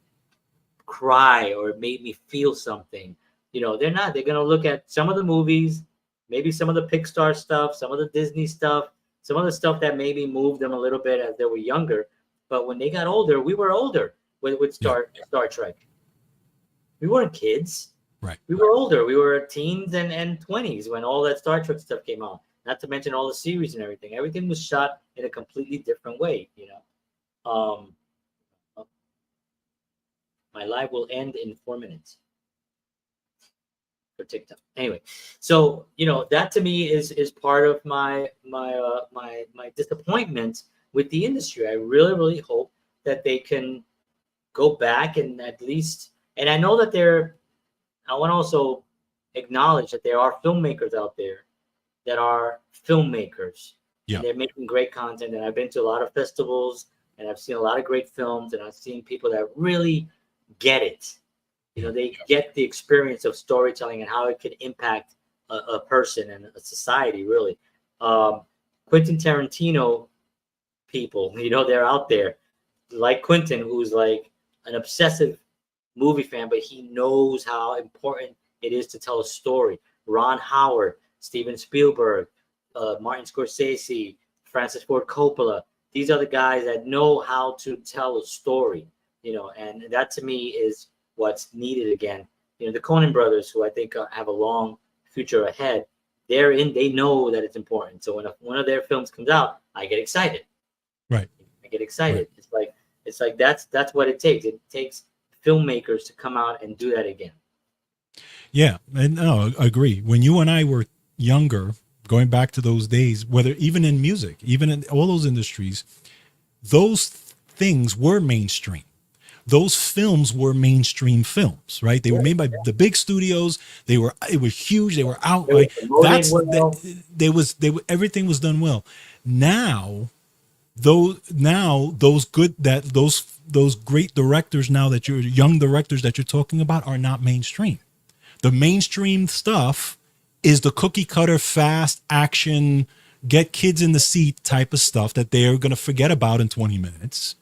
cry or made me feel something. They're not. They're going to look at some of the movies, maybe some of the Pixar stuff, some of the Disney stuff, some of the stuff that maybe moved them a little bit as they were younger. But when they got older, we were older with Star Trek. We weren't kids. Right. We were older. We were teens and 20s when all that Star Trek stuff came out. Not to mention all the series and everything. Everything was shot in a completely different way, My live will end in 4 minutes for TikTok. Anyway, so that to me is part of my disappointment with the industry. I really, really hope that they can go back and at least, and I know that I want to also acknowledge that there are filmmakers out there that are filmmakers. Yeah. And they're making great content. And I've been to a lot of festivals and I've seen a lot of great films, and I've seen people that really get it. They get the experience of storytelling and how it can impact a person and a society, really. Quentin Tarantino people, they're out there, like Quentin, who's like an obsessive movie fan, but he knows how important it is to tell a story. Ron Howard, Steven Spielberg, Martin Scorsese, Francis Ford Coppola. These are the guys that know how to tell a story, and that to me is what's needed again. The Coen brothers, who I think have a long future ahead, they know that it's important. So when one of their films comes out, I get excited. Right. I get excited. Right. It's like that's what it takes. It takes filmmakers to come out and do that again. Yeah, and no, I agree. When you and I were younger, going back to those days, whether even in music, even in all those industries, those things were mainstream. Those films were mainstream films, right? They Yeah, were made by the big studios. It was huge. They were out. it was Like promoted well. everything was done well. Now those good that those great directors now that you're young directors that you're talking about are not mainstream. The mainstream stuff is the cookie cutter fast action get kids in the seat type of stuff that they're going to forget about in 20 minutes,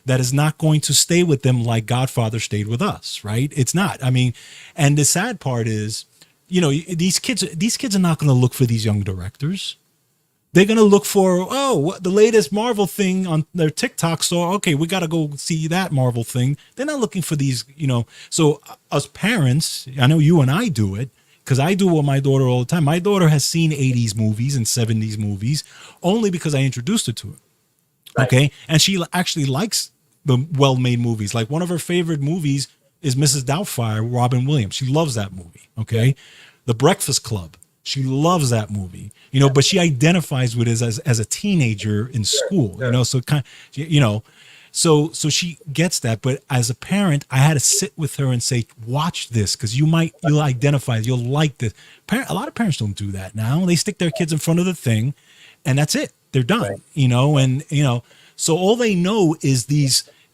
that is not going to stay with them like Godfather stayed with us, right? It's not. I mean, and the sad part is, these kids are not going to look for these young directors. They're going to look for, the latest Marvel thing on their TikTok. So, okay, we got to go see that Marvel thing. They're not looking for these, So, as parents, I know you and I do it because I do it with my daughter all the time. My daughter has seen 80s movies and 70s movies only because I introduced her to it. Right. Okay. And she actually likes the well made movies. Like one of her favorite movies is Mrs. Doubtfire, Robin Williams. She loves that movie. Okay. The Breakfast Club. She loves that movie, but she identifies with it as a teenager in school, Sure. so so she gets that. But as a parent, I had to sit with her and say, watch this because you'll identify, you'll like this. A lot of parents don't do that now. They stick their kids in front of the thing and that's it. They're done, Right. and so all they know is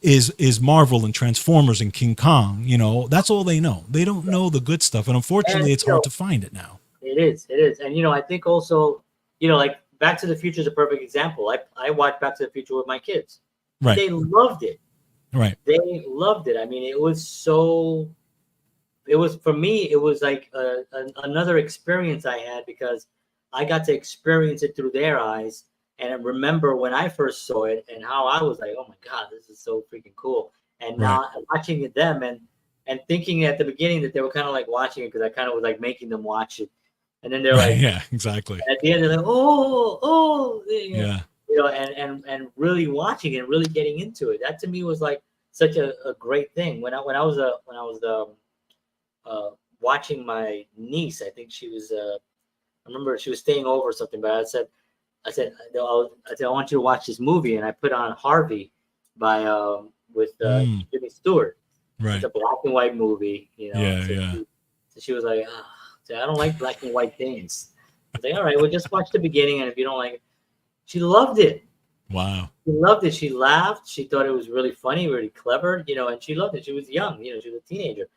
is Marvel and Transformers and King Kong. That's all they know. They don't know the good stuff, and And unfortunately, it's hard to find it now. it is, and I think also, like Back to the Future is a perfect example. I watched Back to the Future with my kids. Right, They loved it. right, They loved it. I mean, it was so. It was for me. It was like another experience I had because I got to experience it through their eyes and I remember when I first saw it and how I was like, oh my god, this is so freaking cool. And right. now watching it them and thinking at the beginning that they were kind of like watching it because I kind of was like making them watch it, and then they're Right. like Yeah, exactly. at the end they're like, oh, Yeah. and really watching it, really getting into it. That to me was like such a great thing. When I was watching my niece, I think she was I remember she was staying over or something, but I said, I want you to watch this movie, and I put on Harvey by with Mm, Jimmy Stewart. It's right. a black and white movie. Yeah, yeah. So she was like, so I don't like black and white things. I was like, all right, well, just watch the beginning, and if you don't like it, she loved it. Wow. She loved it. She laughed. She thought it was really funny, really clever, and she loved it. She was young, she was a teenager.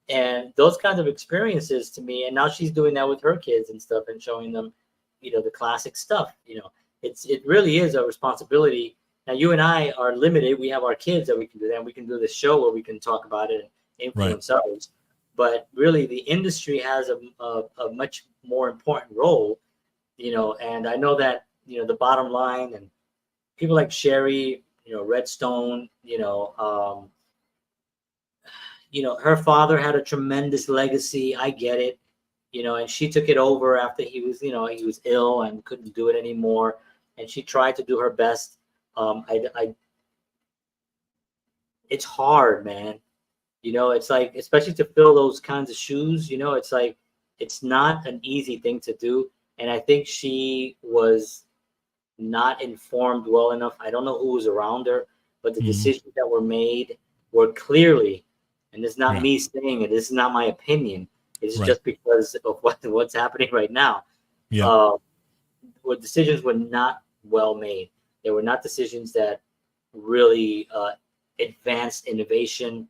And those kinds of experiences to me, and now she's doing that with her kids and stuff and showing them, the classic stuff. It really is a responsibility. Now you and I are limited. We have our kids that we can do that. And we can do this show where we can talk about it and Right. influence others. But really the industry has a much more important role, and I know that, the bottom line and people like Shari, Redstone, her father had a tremendous legacy. I get it, and she took it over after he was ill and couldn't do it anymore. And she tried to do her best. It's hard, man. It's like, especially to fill those kinds of shoes, it's like, it's not an easy thing to do. And I think she was not informed well enough. I don't know who was around her, but the Hmm. decisions that were made were clearly, and this is not Yeah. me saying it, this is not my opinion. It's Right. just because of what's happening right now. Yeah. Uh, what decisions were not well made. They were not decisions that really advanced innovation,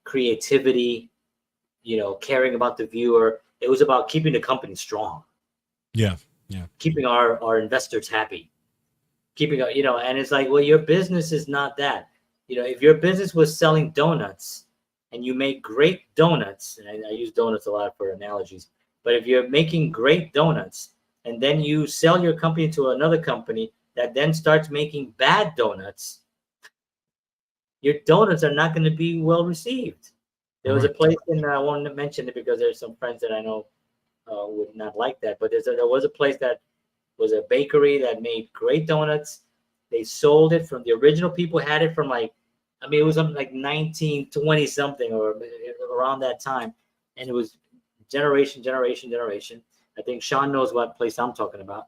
creativity, caring about the viewer. It was about keeping the company strong, Yeah. Yeah. keeping our investors happy, and it's like, well, your business is not that. If your business was selling donuts and you make great donuts, and I use donuts a lot for analogies, but if you're making great donuts and then you sell your company to another company that then starts making bad donuts, your donuts are not going to be well received. There was a Correct. place I won't mention it because there's some friends that I know would not like that, but there was a place that was a bakery that made great donuts. They sold it from the original people had it from like, I mean, it was something like 1920 something or around that time. and it was generation. I think Sean knows what place I'm talking about.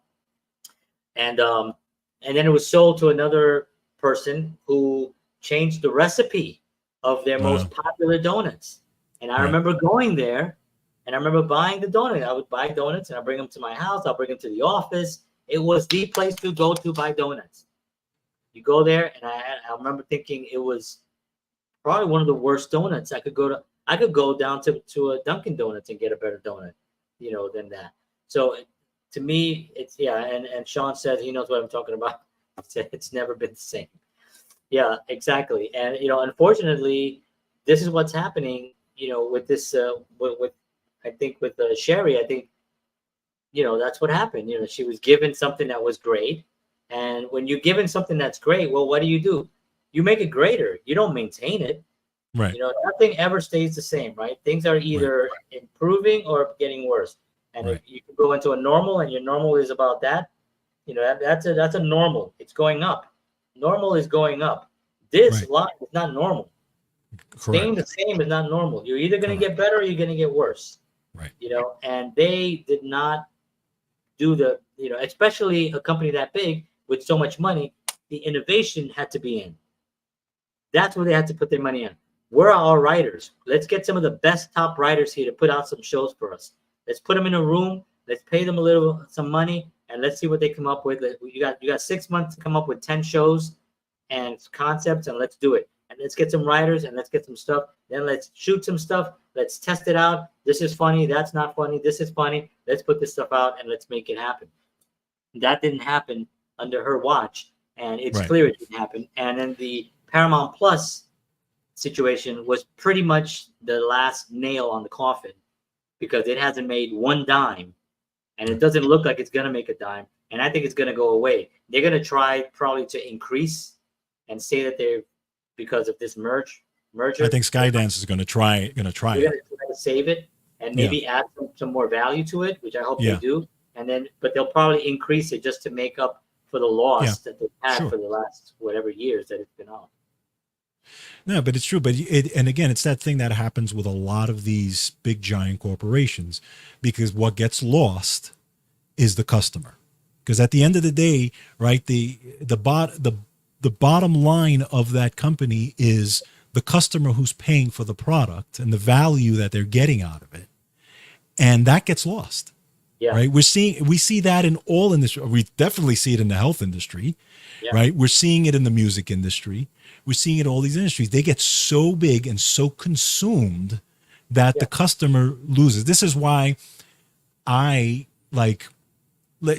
And then it was sold to another person who changed the recipe of their most popular donuts. And I remember going there, and I remember buying the donut. I would buy donuts, and I bring them to my house. I'll bring them to the office. It was the place to go to buy donuts. You go there, and I remember thinking it was probably one of the worst donuts. I could go down to a Dunkin' Donuts and get a better donut, than that. So to me, it's and Sean said he knows what I'm talking about. He said it's never been the same. Yeah, exactly. And unfortunately, this is what's happening. With this, with I think with Shari, I think that's what happened. She was given something that was great, and when you're given something that's great, well, what do? You make it greater. You don't maintain it. Right. Nothing ever stays the same, right? Things are either improving or getting worse. And if you can go into a normal, and your normal is about that, that's a normal. It's going up. Normal is going up. This line is not normal. Correct. Staying the same is not normal. You're either going to get better or you're going to get worse. Right. And they did not do the, especially a company that big with so much money, the innovation had to be in. That's where they had to put their money in. Where are our writers? Let's get some of the best top writers here to put out some shows for us. Let's put them in a room. Let's pay them some money, and let's see what they come up with. You got 6 months to come up with 10 shows and concepts, and let's do it. And let's get some writers, and let's get some stuff. Then let's shoot some stuff. Let's test it out. This is funny. That's not funny. This is funny. Let's put this stuff out, and let's make it happen. That didn't happen under her watch, and it's clear it didn't happen. And then the Paramount Plus situation was pretty much the last nail on the coffin, because it hasn't made one dime, and it doesn't look like it's going to make a dime. And I think it's going to go away. They're going to try probably to increase and say that they're, because of this merger. I think Skydance is going to try it. They're going to try to save it and maybe add some more value to it, which I hope they do. And then, but they'll probably increase it just to make up for the loss that they've had for the last whatever years that it's been on. No, but it's true. But and again, it's that thing that happens with a lot of these big giant corporations, because what gets lost is the customer. Because at the end of the day, right, the bottom line of that company is the customer who's paying for the product and the value that they're getting out of it, and that gets lost. Yeah. Right. We see that in all industry. We definitely see it in the health industry. Yeah. Right. We're seeing it in the music industry. We're seeing it in all these industries. They get so big and so consumed that the customer loses. This is why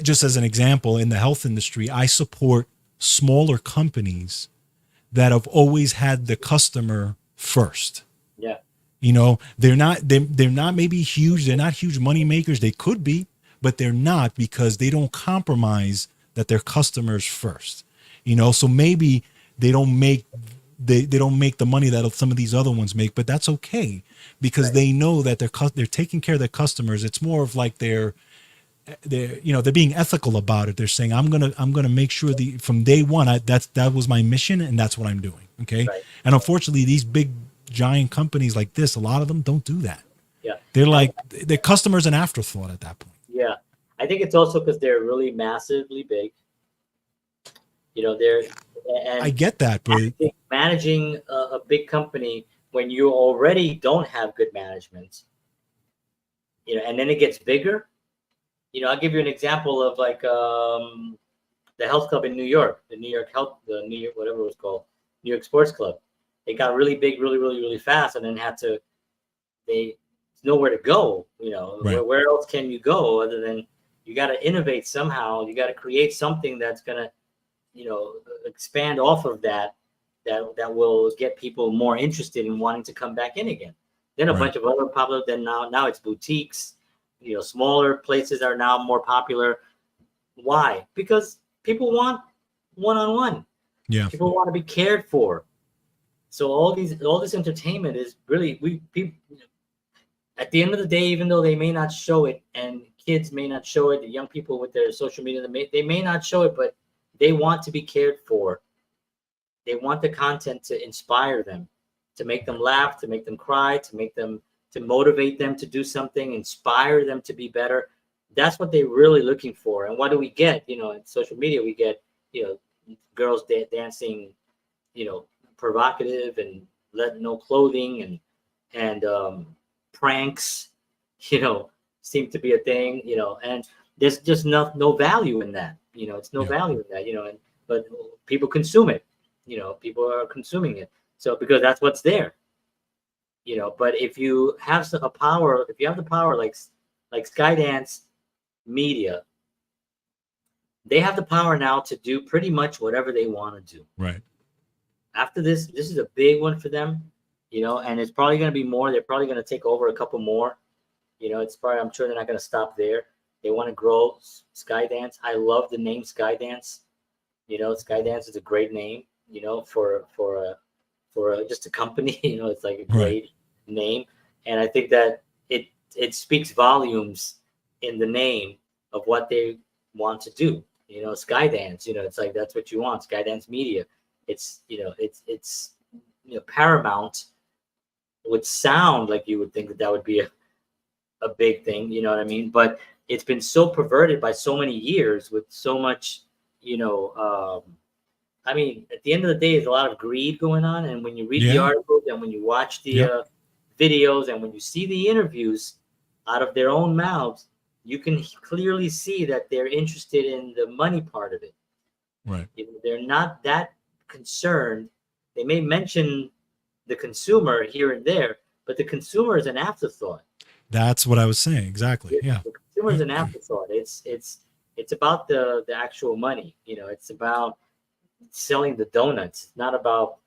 just as an example, in the health industry, I support smaller companies that have always had the customer first. Yeah. They're not maybe huge. They're not huge money makers. They could be, but they're not, because they don't compromise that their customers first. So maybe they don't make the money that some of these other ones make, but that's okay, because they know that they're taking care of their customers. It's more of like they're being ethical about it. They're saying, I'm gonna make sure from day one, that was my mission, and that's what I'm doing. Okay. Right. And unfortunately, these big giant companies like this, a lot of them don't do that. Yeah. They're like, their customers an afterthought at that point. Yeah. I think it's also because they're really massively big. I get that, but managing a big company when you already don't have good management, and then it gets bigger. I'll give you an example of like the health club in New York, the New York whatever it was called, New York Sports Club. It got really big, really, really, really fast, and then there's nowhere to go. Where else can you go other than you got to innovate somehow? You got to create something that's gonna, expand off of that will get people more interested in wanting to come back in again. Then a bunch of other popular. Then now it's boutiques. Smaller places are now more popular. Why? Because people want one-on-one. Yeah. People want to be cared for. So all this entertainment is really people. At the end of the day, even though they may not show it, and kids may not show it, the young people with their social media, they may not show it, but they want to be cared for. They want the content to inspire them, to make them laugh, to make them cry, to to motivate them to do something, inspire them to be better. That's what they're really looking for. And what do we get? You know, in social media, we get, you know, girls dancing, you know, provocative and no clothing, and pranks, you know, seem to be a thing, you know, and there's just no value in that. You know, it's no value in that, you know, but people consume it, you know, people are consuming it. So because that's what's there, you know. But if you have the power like Skydance Media, they have the power now to do pretty much whatever they want to do. Right. After this is a big one for them, you know, and it's probably going to be more. They're probably going to take over a couple more, you know. It's probably, I'm sure they're not going to stop there. They want to grow Skydance. I love the name Skydance. You know, Skydance is a great name, you know, for just a company. You know, it's like a great name, and I think that it speaks volumes in the name of what they want to do. You know, Skydance. You know, it's like that's what you want. Skydance Media. It's, you know, it's you know, Paramount would sound like you would think that would be a big thing. You know what I mean? But it's been so perverted by so many years with so much, you know, I mean, at the end of the day, there's a lot of greed going on. And when you read the articles and when you watch the videos and when you see the interviews out of their own mouths, you can clearly see that they're interested in the money part of it. Right. You know, they're not that concerned. They may mention the consumer here and there, but the consumer is an afterthought. That's what I was saying. Exactly. Yeah. The consumer is an afterthought. It's about the actual money. You know, it's about selling the donuts. It's not about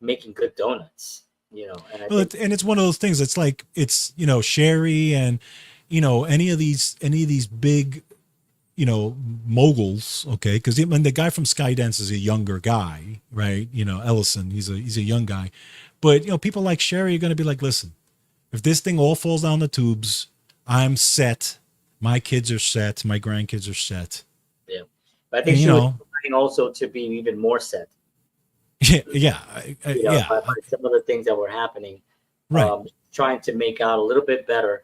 making good donuts. You know, and it's one of those things. It's like, it's, you know, Shari and, you know, any of these big, you know, moguls. Okay, because the guy from Skydance is a younger guy, right? You know, Ellison. He's a young guy, but you know, people like Shari are going to be like, listen, if this thing all falls down the tubes, I'm set. My kids are set. My grandkids are set. Yeah, but I think she was trying also to be even more set. Yeah. By some of the things that were happening, right? Trying to make out a little bit better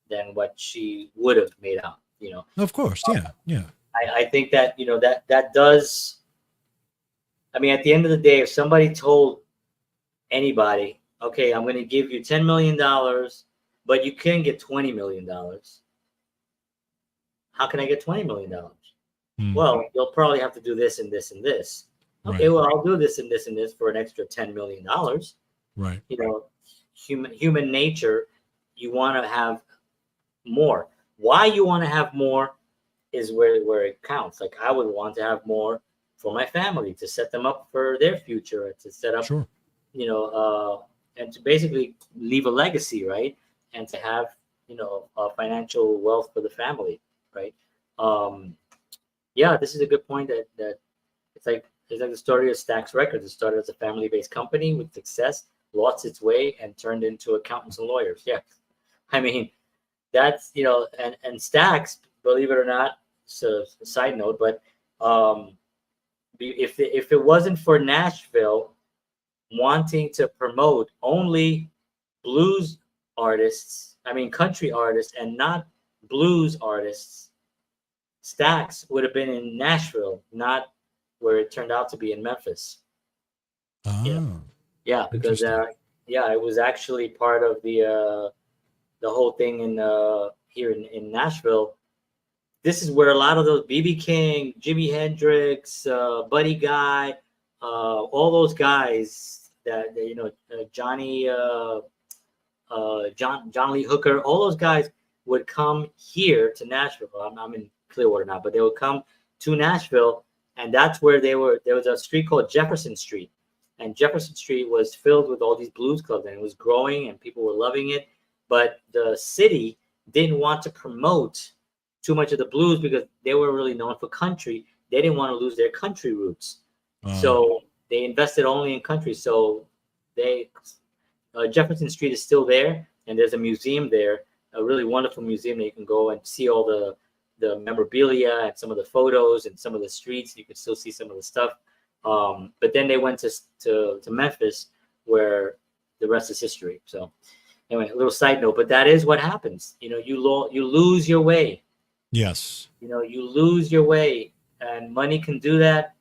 than what she would have made out. You know, of course, yeah. I think that, you know, that does. I mean, at the end of the day, if somebody told anybody, okay, I'm going to give you $10 million, but you can get $20 million. How can I get $20 million? Well, you'll probably have to do this and this and this. Okay, well, I'll do this and this and this for an extra $10 million. Right. You know, human nature, you want to have more. Why you want to have more is where it counts. Like, I would want to have more for my family, to set them up for their future, to set up, you know, and to basically leave a legacy, right? And to have, you know, financial wealth for the family, right? Yeah, this is a good point that it's like the story of Stax Records. It started as a family-based company with success, lost its way, and turned into accountants and lawyers. Yeah, I mean, that's, you know, and Stax, believe it or not, so a side note, but if it wasn't for Nashville wanting to promote only blues artists, I mean country artists, and not blues artists, Stax would have been in Nashville, not where it turned out to be in Memphis. Yeah, because it was actually part of the whole thing in here in Nashville. This is where a lot of those B.B. King, Jimi Hendrix, Buddy Guy, all those guys that you know, Johnny, John Lee Hooker, all those guys would come here to Nashville. I'm in Clearwater now, but they would come to Nashville, and that's where they were. There was a street called Jefferson Street, and Jefferson Street was filled with all these blues clubs, and it was growing, and people were loving it. But the city didn't want to promote too much of the blues because they were really known for country. They didn't want to lose their country roots, so they invested only in country. So Jefferson Street is still there, and there's a museum there, a really wonderful museum that you can go and see all the memorabilia and some of the photos and some of the streets. You can still see some of the stuff. But then they went to Memphis, where the rest is history. So Anyway, a little side note, but that is what happens. You lose your way. Yes. You lose your way, and money can do that.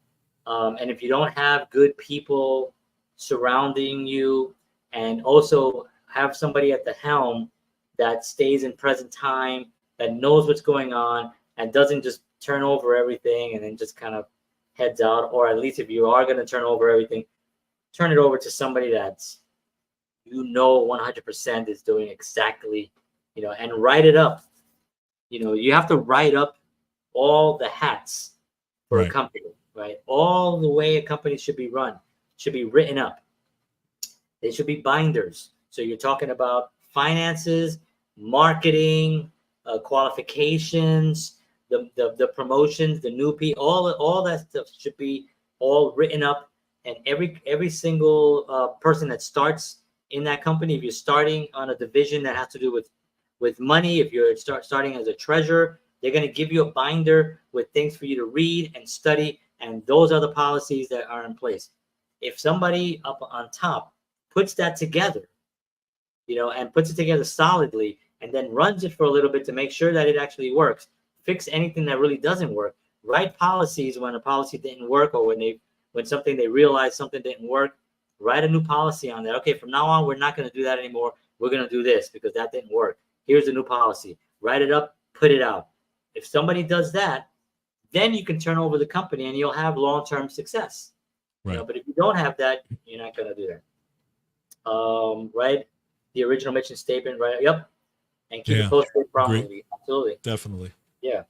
And if you don't have good people surrounding you, and also have somebody at the helm that stays in present time, that knows what's going on, and doesn't just turn over everything and then just kind of heads out, or at least if you are going to turn over everything, turn it over to somebody that's 100% is doing exactly, and write it up. You have to write up all the hats for a company, right? All the way a company should be run should be written up. They should be binders. So you're talking about finances, marketing, qualifications, the promotions, the new people, all that stuff should be all written up. And every single person that starts in that company, if you're starting on a division that has to do with money, if you're starting as a treasurer, they're going to give you a binder with things for you to read and study, and those are the policies that are in place. If somebody up on top puts that together, and puts it together solidly, and then runs it for a little bit to make sure that it actually works, fix anything that really doesn't work, write policies when a policy didn't work, or when they realize something didn't work, write a new policy on that. Okay, from now on, we're not going to do that anymore. We're going to do this because that didn't work. Here's a new policy. Write it up, put it out. If somebody does that, then you can turn over the company and you'll have long-term success. Right. But if you don't have that, you're not going to do that. Right? The original mission statement, right? Yep. And keep it posted properly. Great. Absolutely. Definitely. Yeah.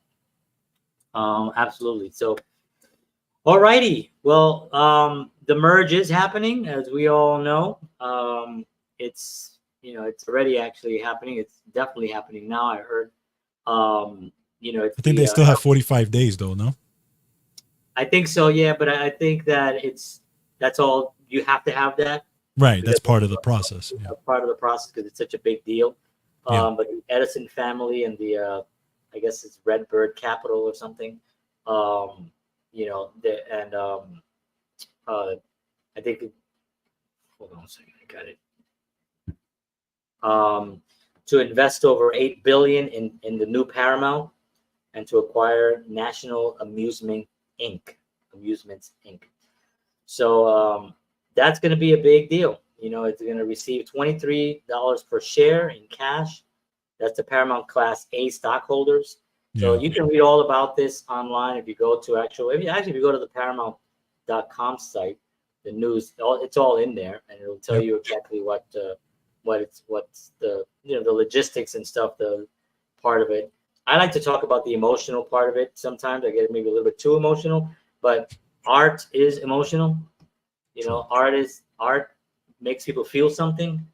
Absolutely. So, all righty. Well, the merge is happening, as we all know. It's already actually happening. It's definitely happening now. I heard. I think they still have 45 days, though. No. I think so. Yeah, but I think that that's all you have to have that. Right. That's part of the process. Yeah. Part of the process because it's such a big deal. But the Edison family and the I guess it's RedBird Capital or something. I think. Hold on a second. I got it. To invest over $8 billion in the new Paramount, and to acquire National Amusements Inc. So that's going to be a big deal. It's going to receive $23 per share in cash. That's the Paramount Class A stockholders. So you can read all about this online if you go to if you go to the Paramount.com site, the news, it's all in there, and it'll tell you exactly what's the the logistics and stuff, the part of it. I like to talk about the emotional part of it. Sometimes I get maybe a little bit too emotional, but art is emotional. Art makes people feel something,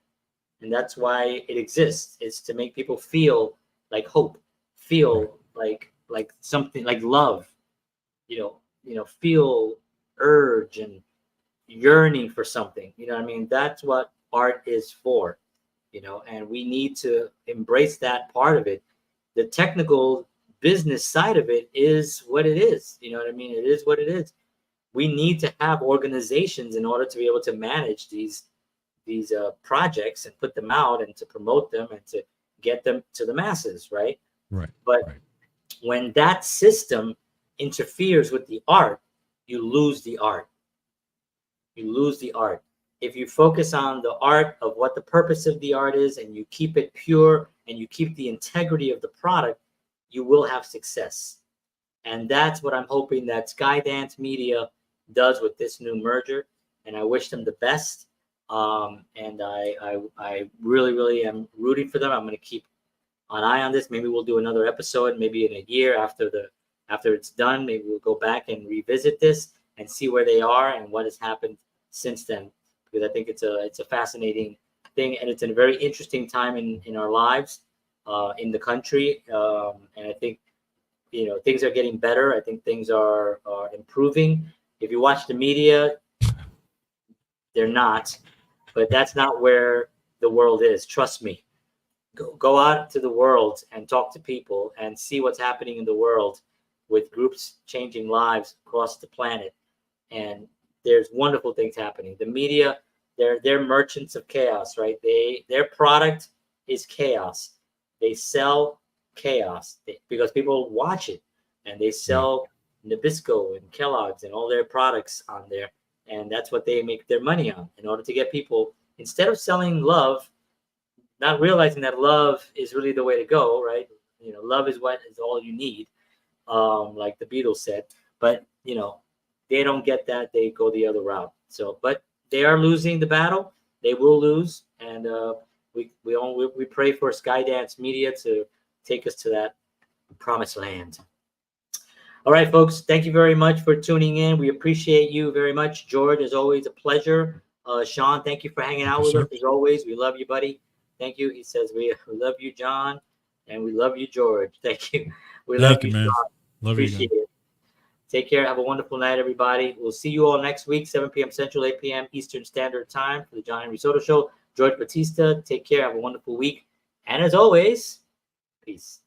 and that's why it exists. It's to make people feel like hope, feel like something, like love, feel urge and yearning for something. That's what art is for. And we need to embrace that part of it. The technical business side of it is what it is. It is what it is. We need to have organizations in order to be able to manage these projects and put them out and to promote them and to get them to the masses, right? Right. But when that system interferes with the art, you lose the art. You lose the art. If you focus on the art of what the purpose of the art is, and you keep it pure and you keep the integrity of the product, you will have success. And that's what I'm hoping that Skydance Media does with this new merger. And I wish them the best. And I really, really am rooting for them. I'm going to keep an eye on this. Maybe we'll do another episode, maybe in a year after it's done. Maybe we'll go back and revisit this and see where they are and what has happened since then. Because I think it's a fascinating thing, and it's a very interesting time in our lives, in the country. And I think things are getting better. I think things are improving. If you watch the media, they're not, but that's not where the world is. Trust me. Go out to the world and talk to people and see what's happening in the world with groups changing lives across the planet. And there's wonderful things happening. The media, they're merchants of chaos, right? Their product is chaos. They sell chaos because people watch it, and they sell Nabisco and Kellogg's and all their products on there, and that's what they make their money on. In order to get people, instead of selling love, not realizing that love is really the way to go, right? You know, love is what is all you need, like the Beatles said. But you know, they don't get that; they go the other route. So, but they are losing the battle. They will lose, and we pray for Skydance Media to take us to that promised land. All right, folks, thank you very much for tuning in. We appreciate you very much. George, as always, a pleasure. Sean, thank you for hanging out with us as always. We love you, buddy. Thank you. He says, we love you, John, and we love you, George. Thank you. We love you, man. Sean. Love Appreciate you. it. Take care. Have a wonderful night, everybody. We'll see you all next week, 7 p.m. Central, 8 p.m. Eastern Standard Time for the John Henry Soto Show. George Batista, take care. Have a wonderful week. And as always, peace.